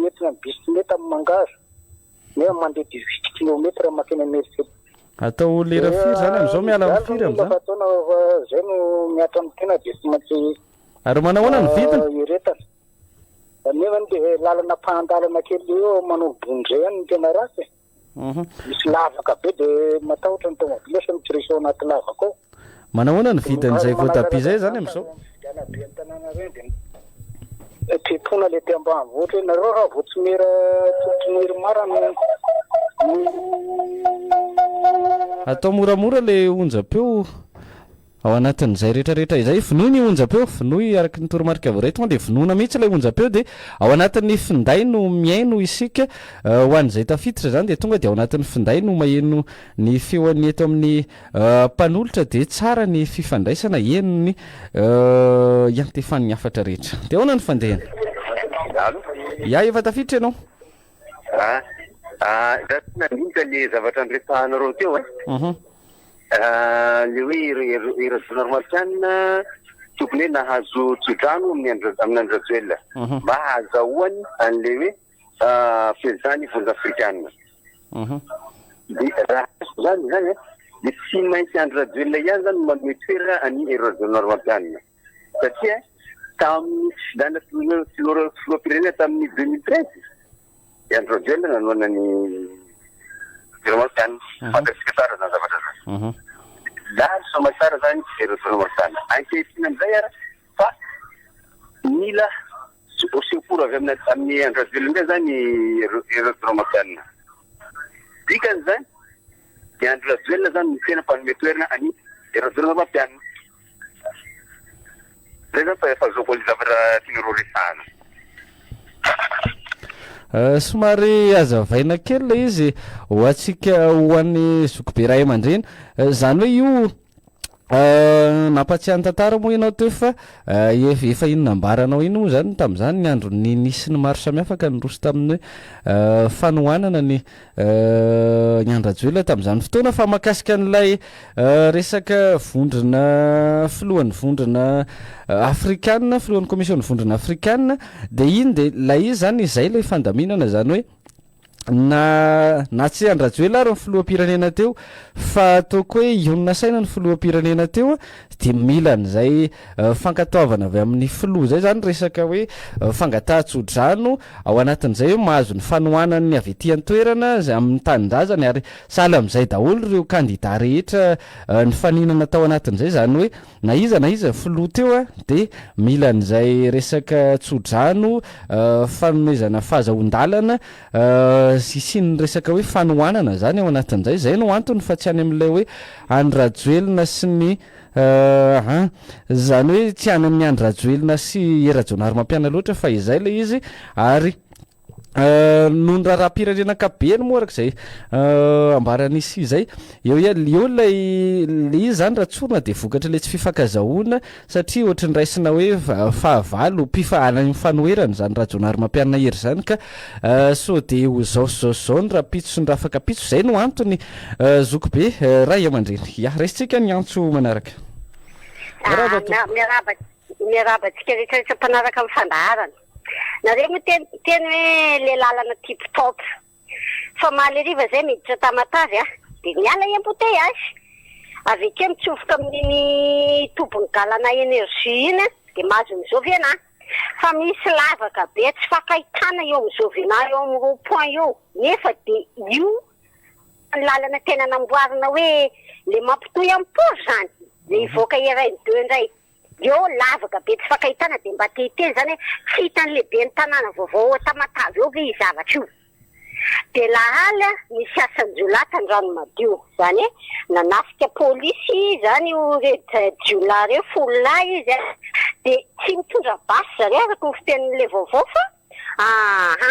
oentina ny bisikileta amin'ny mangazo nefa mandeha 18 kilometra makeny amerika atao lera firy zany am'izao miala amin'ny firy am'izany ataona zay no miatra amin'ny tena de tsy maintsy ary manahoana ny vidiny iretana nefa de lalana mpahandalana kely eo manao bondre any ny tena rasy misy lavaka be de matahotra ny tomobile sy mitrisao anaty lavaka ao Manahoana ny vidin'izay voatabia zay zany amin'izao? Be ny tanàna reny dia tepona le ambanivohitra nareo raha vao tsy mera tsotsomery marana atao moramora le onjam-peo ao anatin'izay rehetrarehetra izay finoy ny onjam-peo finoy araky ny toromarika avo reto dia finoana mihitsy ilay onjam-peo dia ao anatin'ny finday no miaino isika ho an'izay tafiditra zany dia tonga dia ao anatin'ny finday no maheno ny feoan'ny eto amin'ny mpanolotra dia tsara ny fifandraisana eno ny iantefan'ny afatra rehetra dia ahoana ny fandehana ya efa tafiditra ianao nandinka le zavatra andresahanareo teo le hoe irasonarmatiana tokony hoe nahazo tsodrano amin'ny Rajoelina mba hahazahoany an'le hoe prezany vonjy afrikanina dia raha zany dia tsy maintsy Andry Rajoelina ihany zany manome toerana any irasonarmatiana satria tamin'ny filana filoha-pirenena tamin'ny 2013 Andry Rajoelina nanoana ny irasonarmatiana fantasika tsara zany zavatra zany lary somasara zany irasonarmatiana ankehitriny amin'izay ara fa mila oseporo avy amin'ny Andry Rajoelina zany irasonarmatiana dikan'izany dia Andry Rajoelina zany ny tena mpanome toerana any irasonarmatiana zay zany fahazoko ny zavatra tianareo resahana somary azavaina kely le izy ho atsika ho an'ny zokobe ray aman-dreny zany hoe io nampatsiahany tantara moa ianao teo fa efa inona ambaranao iny moa zany tamin'izany ny andro ny nisy ny maro samihafa ka nyroso tamin'ny hoe fanohanana ny Andry Rajoelina tamin'izany fotoana fa makasika an'ilay resaka vondrona filohan'ny vondrona afrikanina filohan'ny komisiony vondrona afrikanina dia iny dia lay izy zany izay ilay fandaminana zany hoe na tsy Andry Rajoelina ary ny filoham-pirenena teo fa ataoko hoe ionina saina ny filoham-pirenena teo dia mila n'izay fankatoavana avy amin'ny filoha zay zany resaka hoe fangatahan-tsodrano ao anatin'izay hoe mahazo ny fanohanany avy ety an-toerana amin'ny tanindrazany ary sahala amin'izay daholo ireo kandida rehetra ny faninana tao anatin'izay zany hoe na iza ny filoha teo dia mila n'izay resaka tsodrano fanomezana fahazahon-dalana sisiny resaka hoe fanohanana zany ao anatin'izay zay no antony fa tsy any amin'ilay hoe Andry Rajoelina sy ny zany hoe tsy any amin'ny Andry Rajoelina sy Rajoelina loatra fa izay le izy ary nohony raha-pirenena kabeny moa arak'izay ambaran'isy izay eo lay izy zany raha tsorona dia vokatra le tsy fifankazahoana satria ohatry ny raisina hoe fahavalo mpifahanany fanoherana zany Rajoelina hery zany ka so dia ho zao ny raha pitso sy ny raha afaka pitso zay no antony zokobe ray aman-dreny ya raisitsika ny antso manaraka miarabantsika rehetrarehetra mpanaraka amin'ny fandaharana nareo moa teny hoe le lalana tip-top fa maleriva zay miditra tamatavy dia miala embouteillage avy eke mitsofoka amin'ny tombony galana énergie iny dia mahazo mizovy ana fa misy lavaka be tsy fakahitana eo mizovy ana eo amin'ny roa point eo nefa dia io ny lalana tena namboarina hoe le mampitohy amin'ny paozy zany le ivoaka iray ny deux indray eo lavaka be tsy fakahitana dia mba teteny zany hoe tsy hitany lehibe ny tanàna vaovao tamatavy eo ve izavatra io dia lahala misy asan-jolata ny rano madio zany hoe nanasika polisy zany io jiolay reo fololahy izy dia tsy mitondra basy zareo araka ny fitenin'le vaovao fa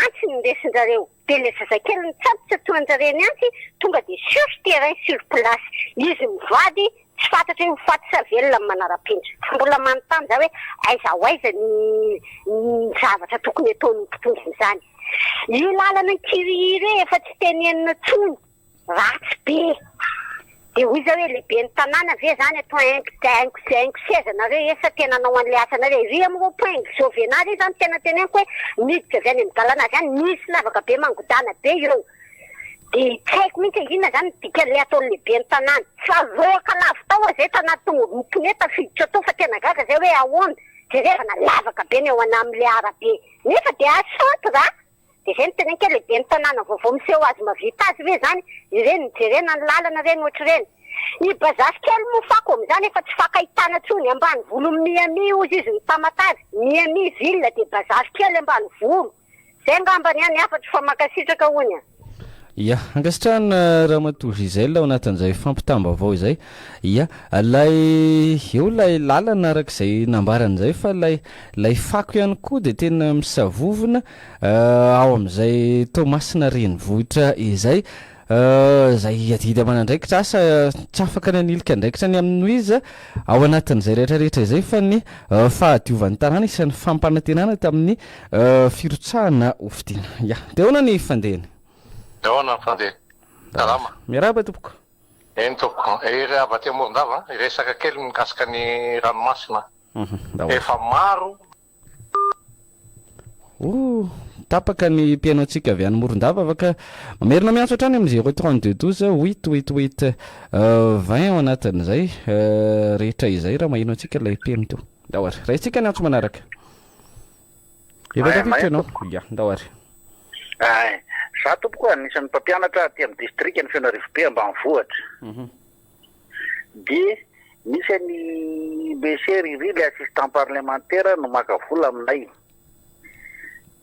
antsy ny ndesinjareo dia le zazakely ny tsatotsatoanjareny antsy tonga dia sur terrain sur place izy mivady tsy fantatra hoe mifaty velona amin'ny manara-penitra mbola manontany za hoe aiza ho aiza ny zavatra tokony ataony mpitondriny zany io lalana ny kiriry efa tsy tenenina tsony ratsy be dia hoy za hoe lehibe ny tanàna ve zany atao aingo sezanareo esa tena anao an'le asanareo ry amin'ny point sauvenary zany tena teneniko hoe miditra avy any amin'ny galana zany misy lavaka be mangodana be eo dia tsy haiko mihitsy inona zany dikan'le ataony lehibe ny tanàna fa roaka lavo tao zay tanaty tongony mitoneta fiditra tao fa tena gaga zay hoe ahoana dia revana lavaka be ny ao ana amin'le arabe nefa dia asotra dia zay ny tenenko lehibe ny tanàna vaovao miseho azy mavita azy ve zany ireny nijerena ny lalana reny ohatry reny Ny bazazy kely mofako amin'izany efa tsy fakahitana tsony ambany volo Miami ozy izy ny tamatady. Miami ville dia bazazy kely ambany volo. Zay ngambany ihany afa-tsy famakasitraka honya. Ia, ankasitrahana ramatoa Giselle ao anatin'izay fampitambavao izay. Ia, lay eo lay lalana arak'izay nambaran'izay fa lay fako ihany koa dia tena misavovona ao amin'izay Tomasina renivohitra izay. Zay adida manandraikitra asa tsy afaka ny anilika andraikitra ny amin'ny izy ao anatin'izay rehetrarehetra izay fa ny fahadiovan'ny tanàna isan'ny fampanantenana tamin'ny firotsahana ofidina. Ia, dia ahoana ny fandehany? Ahoana fandeha? Salama. Miarahaba tompoko. Eny tompoko. Ire avy aty Morondava, resaka kely mikasika ny ranomasina. Efa maro. Tapaka ny mpiainoantsika avy any Morondava afaka mamerina miantso hatrany amin'ny 032 12 888 20 ao anatin'izay rehetra izay raha mahino antsika ilay mpiaino teo. Dahoary. Raha isika ny antso manaraka. Efa tafiditra ianao? Ia, dahoary. Za tompoko anisan'ny mpampianatra aty amin'ny district ny Fianarivombe ambanivohitra. Dia misy ny BC Riri assistant parlementaire no maka vola aminay.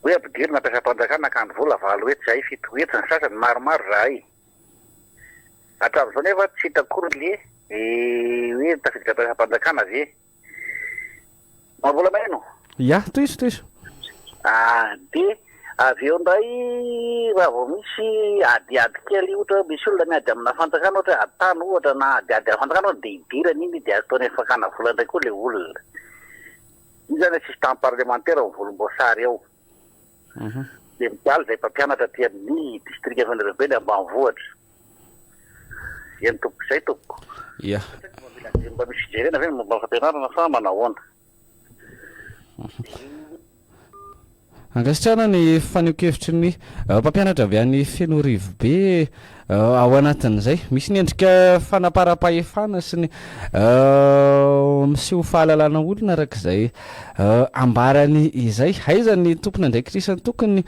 Hoe ampidirina nampiasam-panjakana akany vola 7 hety zay 7 hety ny sasany maromaro zahay. Hatramin'izao nefa tsy hitakory le hoe tafiditra nampiasam-panjakana ve. Mavola maino? Ia, toiso. Dia avy eo ndray raha vao misy adiady kely ohatra misy olona miady amina fanjakana ohatra atany ohatra na adiady amin'ny fanjakana ohatra dia hidirana iny dia ataony fakana vola ndray koa le olona. Iny zany assistant parlementaire amin'ny volomboasary eo. Dia mipialy izay mpampianatra aty amin'ny district Fianarivombe ny ambanivohitra. Eny tompoko izay tompoko. Ia. Mba misy jerena ve mba fampianarana fa manahoana. Ankasitrahana ny faneho-kevitry ny mpampianatra avy any Fianarivombe ao anatin'izay. Misy ny endrika fanaparam-pahefana sy ny miseho fahalalana olona arak'izay ambarany izay. Aiza ny tompony andraikitrisa ny tokony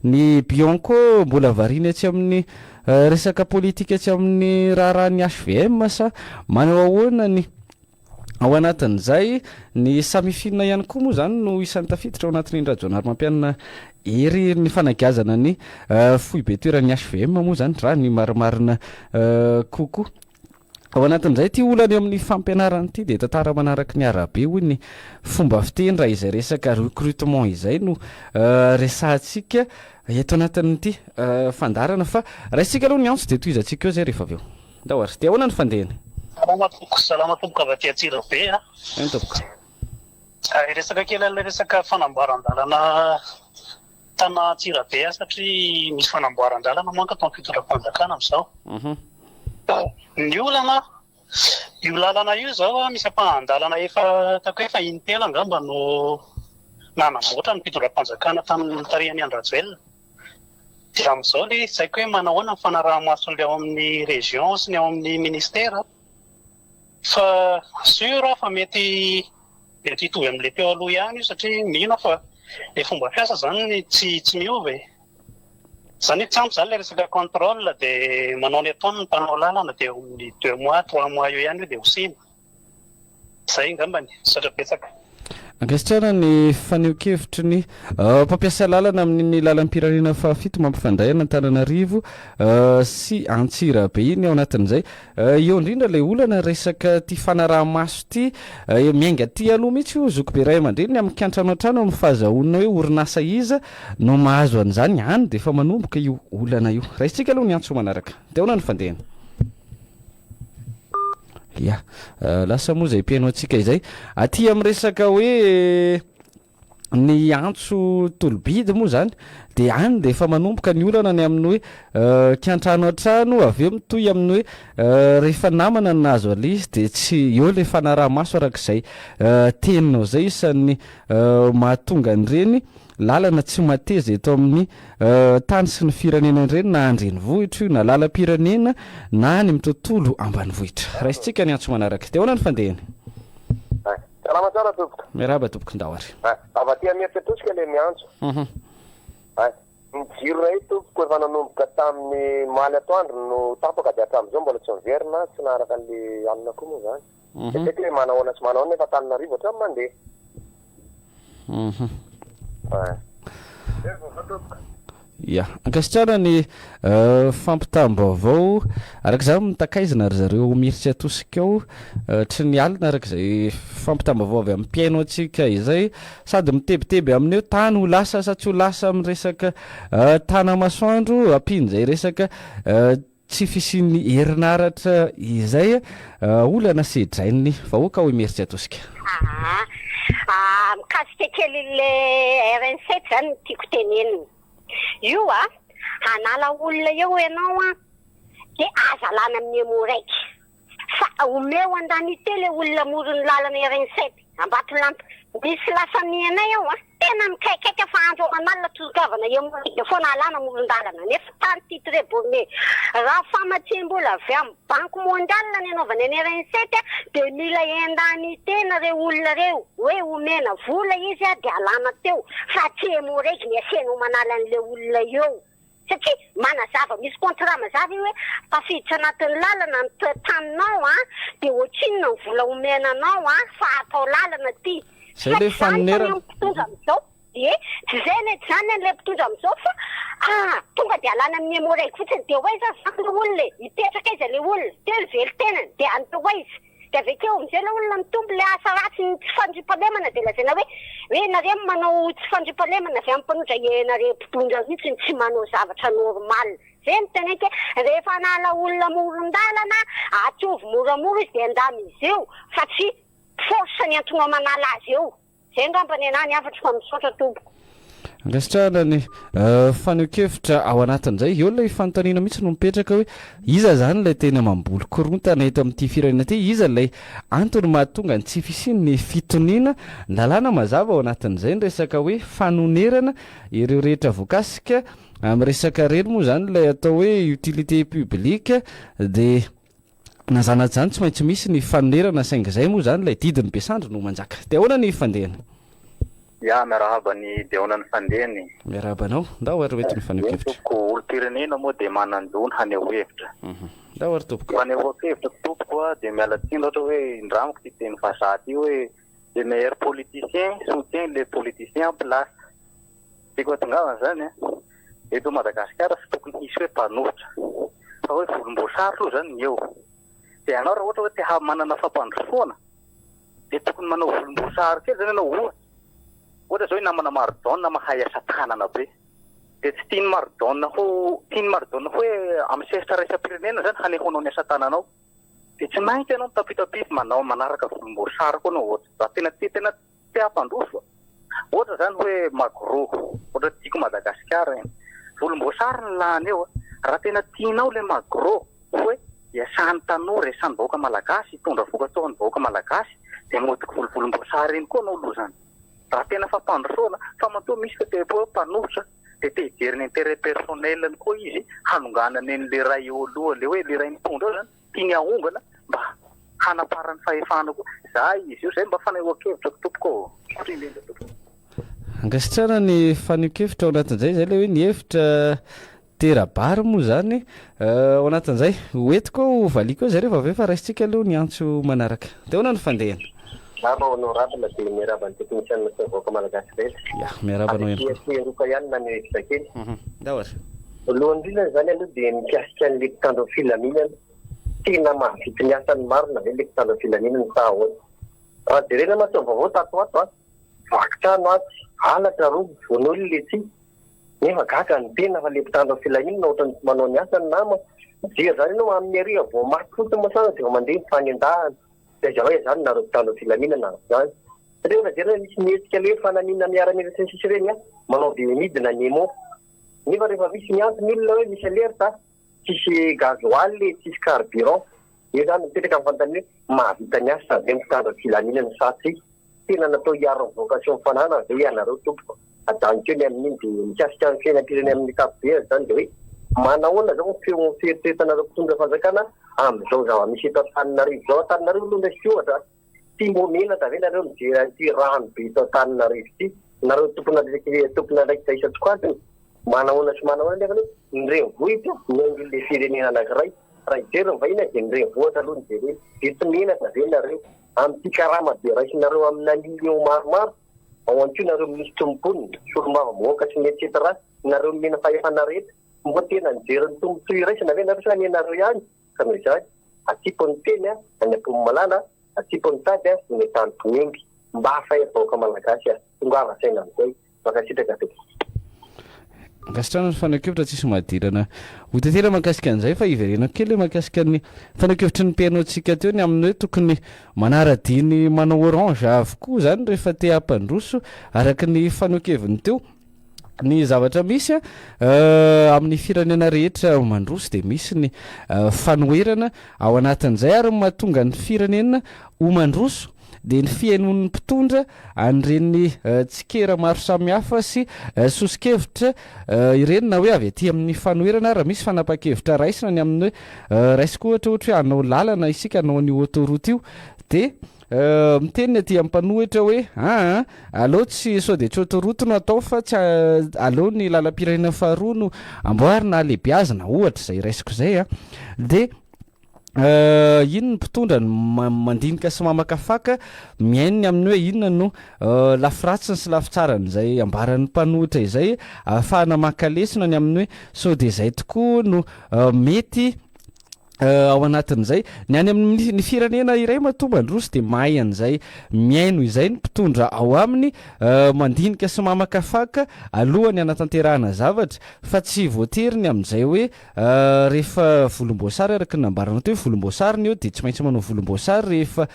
ny Bianco mbola variana atsy amin'ny resaka politika atsy amin'ny raharaha ny HVM sa manao ahoana ny ao anatin'izay ny samifina ihany koa moa zany no isan'ny tafiditra ao anatin'ny Rajoelina mampianana ery ny fanagazana ny foibe toeran'ny HVM moa zany raha ny marimarina kokoa. Ao anatin'izay ty olana eo amin'ny fampianarana ity dia tantara manaraka ny arabe hoy ny fomba fiteny raha izay resaka recrutement izay no resahantsika eto anatin'ity fandarana fa raha isika aloha ny antso dia toizantsika eo zay rehefa avy eo. Dahoary. Dia ahoana ny fandehany? Salama tompoko avy aty Antsirabe. Eny tompoko. Resaka kely ilay resaka fanamboaran-dalana tana Antsirabe satria misy fanamboaran-dalana manka tao am-fitondram-panjakana amin'izao. Ny olana io lalana io zao misy ampan-dalana efa tako efa intelo angamba no nanamboatra ny fitondram-panjakana tamin'ny tarehany Andry Rajoelina. Dia amin'izao le saiko hoe manahoana ny fanaraha-maso ny ao amin'ny région sy ny ao amin'ny ministère. Fa sûr fa mety hitovy amin'ilay teo aloha ihany io satria mino fa le fomba fiasa zany tsy miova. Zany tsy ampy zany le resaka contrôle dia manao ny ataony ny mpanao lalana dia amin'ny 2 mois 3 mois eo ihany io dia hosina. Zay ngambany satra betsaka. Ankasitrahana ny faneho-kevitry ny mpampiasa lalana amin'ny lalam-pirenena fahafito mampifandray Antananarivo sy Antsirabe iny ao anatin'izay. Eo indrindra ilay olana resaka ty fanaraha-maso ty miainga ty aloha mihitsy io zoko be ray aman-dreny amin'ny kiantrano an-trano amin'ny fahazahonina hoe orinasa iza no mahazo an'izany hany dia efa manomboka io olana io. Raha isika aloha ny antso manaraka. Dia ahoana ny fandehany? Ia, lasa moa izay mpiaino antsika izay aty amin'ny resaka hoe ny antso tolobidy moa zany dia any dia efa manomboka ny olana ny amin'ny hoe kiantrano an-trano avy eo mitoy amin'ny hoe rehefa namana nazo alizy dia tsy eo le fanaraha-maso arak'izay teninao zay isan'ny mahatonga an'ireny lalana tsy mateza eto amin'ny tany sy ny firenena ireny na andrenivohitra io na lalam-pirenena na ny amin'ny tontolo ambanivohitra. Raha isitsika ny antso manaraka. Dia ahoana ny fandehany? Salama tsara tompoko. Miarahaba tompoko Dahoary. Avy aty Amerika tosika le miantso. Mijiro ray tompoko efa nanomboka tamin'ny maly atoandro no tapaka dia hatramin'izao mbola tsy miverina tsy naharaka an'le alina koa moa zany. Tety hoe manahoana sy manahoana efa Tananarivo hatramy mandeha. Ya, ankasitrana ny fampitam-baovao arak'izany mitakaizina ry zareo miritsy atosika ao tsy ny alina arak'izay fampitam-baovao avy amin'ny mpiaino atsika izay sady mitebiteby amin'eo tany ho lasa sa tsy ho lasa amin'ny resaka tanamasoandro ampin'izay resaka tsy fisian'ny herinaratra izay olana sedrain'ny vahoaka ho miritsy atosika. Mikasika kely le RN7 zany tiako tenenina. Io hanala olona eo ianao dia aza lana amin'ny emo raiky. Fa omeo an-danité le olona morony lalana RN7 ambato lampy. Misy lasany anay eo tena mikaikaika fa andro manalina tozokavana emo raiky dia foana alana moron-dalana. Nefa tany titre bonne raha famatsim-bola avy amin'ny banque mondiale ny anaovana ny RN7 dia mila an-danité nareo olona reo hoe omena vola izy dia alana teo fa tsy emo raiky ny asianao manala an'le olona eo. Satria manazava misy contrat mazava hoe tafiditra anatin'ny lalana ny taninao dia ohatrinona ny vola omenanao fa atao lalana ty. Zay le fanerana mpitondra amin'izao tsy zay le zany le mpitondra amin'izao fa tonga dia alana amin'ny emo raiky fotsiny dia hoe zany vakile olona hipetraka izy le olona telo velo tenany dia anto izy dia avekeo amizay le olona mitombo le asa ratsy tsy fandripalemana dia lazaina hoe nareo manao tsy fandripalemana avy amin'ny mpanondra nareo mpitondra mihitsy tsy manao zavatra normal. Zay ny tenenke rehefa anala olona moron-dalana atovy moramora izy dia andamy izy eo fa tsy force ny antonao manala azy eo. Zay ngambany anany afatra fa misaotra tompoko. Angasitrana ny faneho-kevitra ao anatin'izay eo ilay fanontaniana mihitsy no mipetraka hoe iza zany ilay tena mamboly korontana eto amin'ity firenena ty, iza ilay antony mahatonga ny tsy fisian'ny fitoniana lalàna mazava ao anatin'izay ny resaka hoe fanonerana ireo rehetra voakasika amin'ny resaka reny moa zany ilay atao hoe utilité publique dia nazanat zany tsy maintsy misy ny fanonerana saingy zay moa zany ilay didiny besandro no manjaka. Dia ahoana ny fandehana? Ya, miarahaba ny deonan'ny fandehany. Miarahabanao, ndao ary oety ny faneho-kevitra. Tompoko olo-pirenena moa dia manandona haneho-hevitra. Ndao ary tompoko. Faneho-kevitra tompoko dia miala tsiny ohatra hoe indramiko ty teny fahazaty hoe les meilleurs politiciens soutiennent les politiciens en place. Tiako atongavana zany eto Madagascar sy tokony hisy hoe mpanohitra fa hoe volomboasary aloha zany ny eo. Dia ianao raha ohatra hoe te manana fampandrosoana dia tokony manao volomboasary kely zany ianao ohatra. Ohatra zao hoe namana marodona mahay asa tanana be dia tsy tiany marodona hoe amin'ny sesitra raisam-pirenena zany hanehonao ny asa tananao dia tsy maintsy ianao mitapitapity manaraka volomboasary koa anao ohatra raha tena te hampandroso. Ohatra zany hoe magro ohatra tiako Madagascar volomboasary ny lany eo raha tena tianao le magro hoe iasan'ny tanora iasan'ny vahoaka malagasy hitondra vokatsoan'ny vahoaka malagasy dia motika volomboasary iny koa anao aloha zany. Raha tena fampandrosoana fa matoa misy fa tepo mpanohitra dia te hijery ny intérêt personnel-ny koa izy hanonganany n'le ray oloha le hoe le ray mitondra ao zany tiany ahongana mba hanaparany fahefana koa za izy io zay mba fanehoan-kevitra tompoko. Angasitrana ny faneho-kevitra ao anatin'izay zay le hoe ny hevitra terabary moa zany ao anatin'izay hoetiko ao valiko ao zareo fa aveo fa raisitsika aloha ny antso manaraka. Dia ahoana ny fandehana? Honorable dia miarabany teknisianina sy vahoaka malagasy rehetra. Ya, miarabanao ihany koa. Eroka ihany na mirekitra kely. Ndao ary. Voalohany indrindra zany aloha dia mikasika an'le mpitandro filaminana tena mahavita ny asany maro na ve le mpitandro filaminana sa ahoana. Jerena ma tsy vaovao tato vakitrano aty halatra roa voan'olona le tsy nefa gaga ny tena fa le mpitandro filaminana ohatrany tsy manao ny asany nama dia zany ianao amin'ny ariva vao maty fotsiny masana dia mandeha mifanendahana. Zay zany nareo mpitandro filaminana zany. Rehefa jerena misy mihetsika le fananina miara-miresaka sisy reny manao dia midina ny emo. Nefa rehefa misy miantony olona hoe misy alerta tsisy gazoaly tsisy carburant io zany mipetraka amin'ny fantany hoe mahavita ny asa sady mpitandro filaminana sa tsy tena natao hiaro ny vocation fanana zay ianareo tompoko. Adanykeo ny amin'iny dia mikasika ny fiainam-pirenena amin'ny ankapobeny zany dia hoe manahoana zao fieritreretanareo mpitondra fanjakana amin'izao zava-misy eto Tananarivo zao. Tananarivo aloha ndray ohatra ty momena da ve nareo mijery an'ity rano be eto Tananarivo ity nareo tompona ndraiky isa-tsokoatiny manahoana sy manahoana nefany ny renivohitra miaingo le firenena anankiray raha ijery ny vahina dia ny renivohitra aloha ny jerena dia tsy mihinatra ve nareo amin'ity karama be raisinareo amin'ny Nally eo maromaro ao an-koa nareo misy tomponiny solombava mohoaka sy ny etcetera nareo mihena fahefana rehetra mbo tena nijeryn'ny tombontsoa iraisina ve nareo sa ny nareo ihany ka noho izany atipo ny teny any am-pomy malala atipo ny tady ny tany ponengy mba hafaevaoka malagasy tongava saina amin'izay makasitraka te Gasy fanakevitra tsisy mahadirana hotetera mahakasika an'izay fa iverena kely mahakasika ny fanakevitry ny mpiainoantsika teo ny amin'ny hoe tokony manaradiny manao orange avokoa zany rehefa te hampandroso araka ny fanokeviny teo ny zavatra misy amin'ny firenena rehetra mandroso dia misy ny fanoherana ao anatin'izay ary mahatonga ny firenena ho mandroso dia ny fiainon'ny mpitondra an'ireny tsikera maro samihafa sy sosikevitra ireny na hoe avy aty amin'ny fanoherana raha misy fanapa-kevitra raisina ny amin'ny hoe raisiko ohatra hoe hanao lalana isika hanao ny autoroute io dia miteniny aty ampanohitra hoe aleo tsy sao dia tsy autoroute no atao fa tsy aleo ny lalam-pirenena faharoa no amboarina lehibe azy na ohatra izay raisiko izay dia ino ny mpitondra mandinika sy mamakafaka miaininy amin'ny hoe inona no lafiratsiny sy lafitsarany izay ambaran'ny mpanohitra izay ahafahana makalesina ny amin'ny hoe sao dia izay tokoa no mety ao anatin'izay ny any amin'ny firenena iray matomba androso dia mahay an'izay miaino izay ny mpitondra ao aminy mandinika sy mamakafaka alohany anatanterahana zavatra fa tsy voateriny amin'izay hoe rehefa volomboasary araka ny nambarana teo hoe volomboasary io dia tsy maintsy manao volomboasary rehefa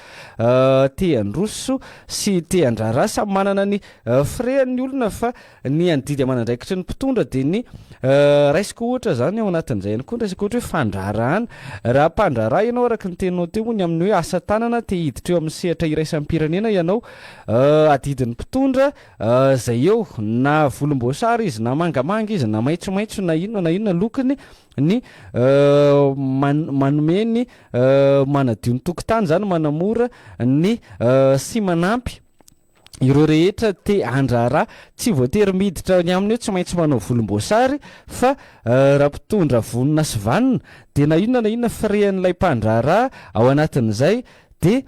te androso sy te andrara samy manana ny frehan'ny olona fa ny andidy amanandraikitry ny mpitondra dia ny raisiko ohatra zany ao anatin'izay ihany koa ny raisiko ohatra hoe fandrarahana raha mpandraraha ianao araka ny teninao teo moa ny amin'ny hoe asa tanana te hiditra eo amin'ny sehatra iraisan'ny pirenena ianao adidin'ny mpitondra zay eo na volomboasary izy na mangamanga izy na maitsomaitso na inona lokony ny manome ny manadio ny tokotany zany manamora ny sy manampy ireo rehetra te andraraha tsy voatery miditra ny aminy hoe tsy maintsy manao volomboasary fa raha mpitondra vonona sy vanina dia na inona frehan'ilay mpandraraha ao anatin'izay dia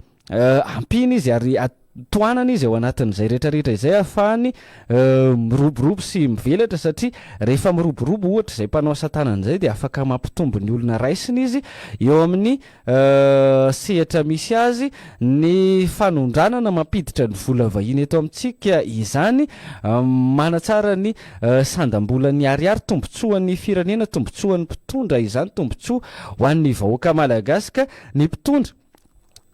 ampiny izy ary toanana izy ao anatin'izay rehetrarehetra izay ahafahany miroborobo sy mivelatra satria rehefa miroborobo ohatra izay mpanao asa tanana izay dia afaka mampitombo ny olona raisiny izy eo amin'ny sehatra misy azy ny fanondranana mampiditra ny vola vahiny eto amintsika izany manatsara ny sandam-bolan'ny ariary tombotsoan'ny firenena tombotsoan'ny mpitondra izany tombotsoa ho an'ny vahoaka Madagascar ny mpitondra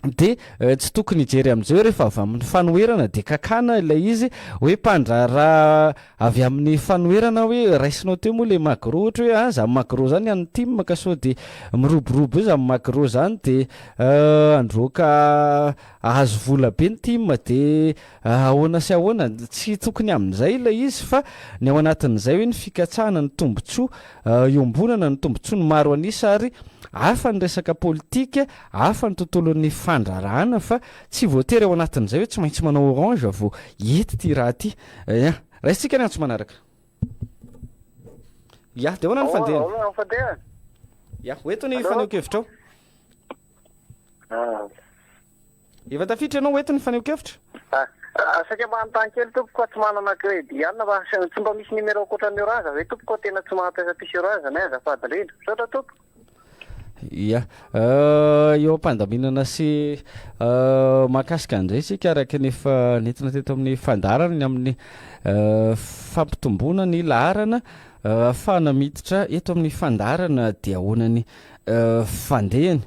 dia tsy tokony hijery amin'izay hoe rehefa avy amin'ny fanoherana dia kakana ilay izy hoe mpandraraha avy amin'ny fanoherana hoe raisinao teo moa le magro ohatra hoe za magro zany any tim ka sao dia miroborobo io za magro zany dia androaka ahazo vola be ny tim dia ahoana sy ahoana tsy tokony amin'izay ilay izy fa ny ao anatin'izay hoe ny fikatsahana ny tombotsoa iombonana ny tombotsoa ny maro anisa ary hafa ny resaka politika hafa ny tontolon'ny fandrarahana fa tsy voatery ao anatin'izay hoe tsy maintsy manao orange vao ety ty raha ty raisitsika ny antso manaraka dia hoana ny fandehana hoeto ny faneho-kevitra ao efa tafiditra ianao hoeto ny faneho-kevitra sakia mba anontany kely tompoko tsy manana crédit ihany fa tsy mba misy numéro akoatran'ny orange hoe tompoko tena tsy mahampiasa pisy orange nay azafady indrindra saotra tompoko eo ampandaminana sy mahakasika an'izay sika araka nefa nentina teto amin'ny fandarana ny amin'ny fampitombona ny laharana ahafahana miditra eto amin'ny fandarana dia ahoanany fandehany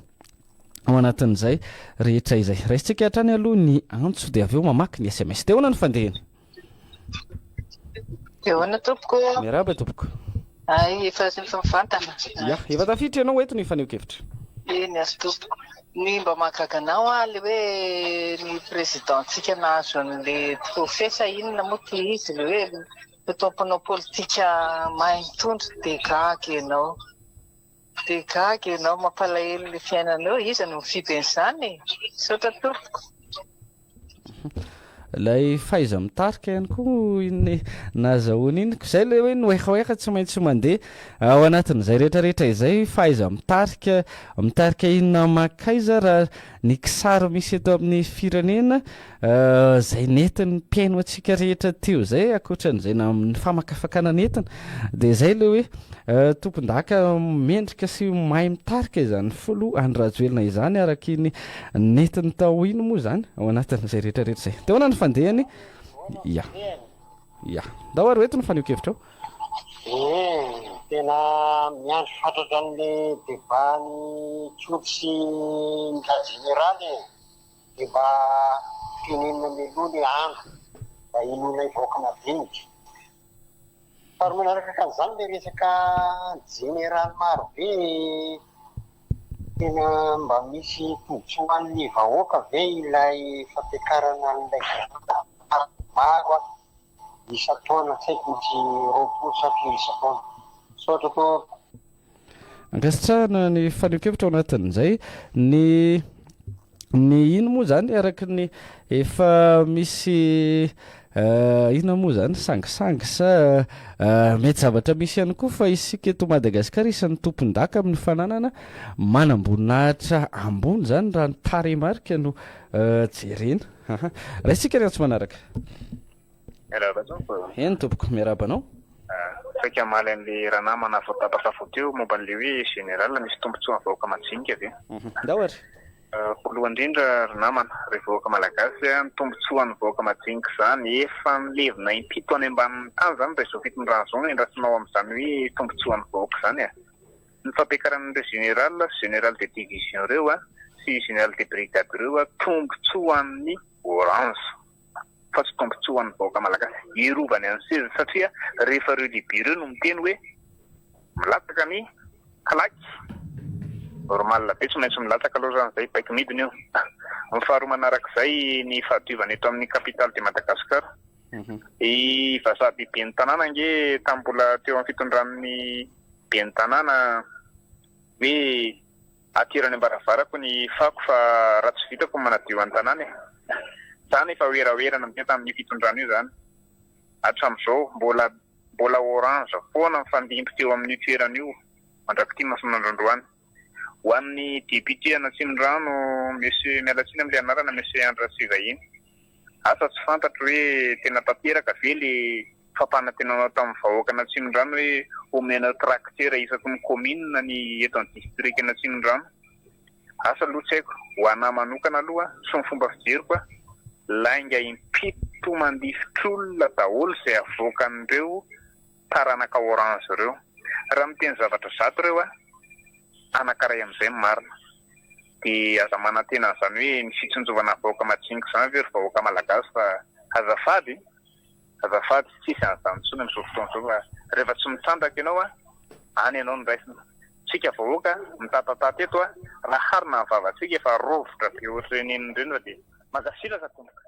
ao anatin'izay rehetra izay raisitsika hatrany aloha ny antso dia avy eo mamaky ny SMS dia ahoana ny fandehany ahoana tompoko miaraba tompoko efa mifantana efa tafiditra ianao eto ny faneho-kevitra eny azy tompoko ny mba mahagaganao le hoe ny présidentsika nahazo an'le profesa inona moa ty izy le hoe fitomponao politika mahay mitondra dia gaga ianao mampalahelo le fiainanao izy no mifiben'izany saotra tompoko lay faiza mitarika ihany koa iny nazahoany iny zay le hoe noehaoeha tsy maintsy mandeha ao anatin'izay rehetrarehetra izay faiza mitarika inona makaiza raha ny kisary misy eto amin'ny firenena zay nentin'ny mpiaino antsika rehetra teo zay akoatran'izay na amin'ny famakafakana nentina dia zay le hoe tompon-daka mendrika sy mahay mitarika izany folo Andry Rajoelina izany araka iny nentiny tao iny moa zany ao anatin'izay rehetrarehetra zay teo na ny fandehany ya da hoary oety ny faneo-kevitra tena miandro fatratra an'le debany tsotsy nga generaly dia mba tenenina melony andro mba inona ivoaka madinika fary manaraka kan'izany le resaka generaly maro be tena mba misy tombotsoan'ny vahoaka ve ilay fampiakarana an'ilay maro isa-taona tsy haiko misy roapolo satria isa-taona sotrako ankasitrahana ny faneo-kevitra ao anatin'izay ny ino moa zany araka ny efa misy ina moa zany sangisangy sa mety zavatra misy ihany koa fa isika eto Madagasikara isan'ny tompon-daka amin'ny fananana manam-boninahitra ambony zany raha ny taremarika no jerena raha isika ny antso manaraka eny tompoko miarabanao saika maly an'le raha namana voatapaka foteo momba an'le hoe général misy tombontsoa vahoaka majinika ve da ohatra voalohany indrindra namana rehefa Malagasy ny tombontsoan'ny vahoaka majinika zany efa milevina impito any ambanin'ny tany zany raha izao fitony raha zao endrasinao amin'izany hoe tombontsoan'ny vahoaka zany ny fampiakaran'ireo général de division reo sy général de brigade reo tombontsoan'ny orange fa tsy tombontsoan'ny vahoaka Malagasy irovany any seza satria rehefa reo Liby reo no miteny hoe milataka ny klaky normal be tsy maintsy milataka aloha zany zay paika midiny io ny faharoa manarak'izay ny fahadiovana eto amin'ny capitale de Madagascar i vazaha ben'ny tanàna nge tambola teo amin'ny fitondran'ny ben'ny tanàna hoe atirany ambaravarako ny fako fa raha tsy vitako manadio an'ny tanàna zany efa oeraoerana miteny tamin'ny fitondrana io zany hatramin'izao mbola orange foana mifandimby teo amin'ny toerana io mandrapity masomanandroandroany ho an'ny député Anatsindrano monsieur mialatsiny amin'ilay anarana monsieur Andry Sivahiny asa tsy fantatro hoe tena tanteraka ve le fampanantenanao tamin'ny vahoaka Anatsindrano hoe omena tracteur isaky ny commune ny eto amin'ny district Anatsindrano asa aloha tsy haiko ho anahy manokana aloha sy ny fomba fijeriko lainga impito mandifotr'olona daholo izay avoakan'ireo taranaka orange ireo raha miteny zavatra zato reo anankiray amin'izay marina dia aza manantena an'izany hoe ny fitsonjovana vahoaka majinika zany ve ry vahoaka Malagasy fa azafady tsisy an'izany intsony amin'izao fotoan'izao fa rehefa tsy mitsandraka ianao any ianao no raisina tsika vahoaka mitatataty eto raha harina ny vavantsika efa rovotra be ohatran'iny indrindra dia magasilaza tomboka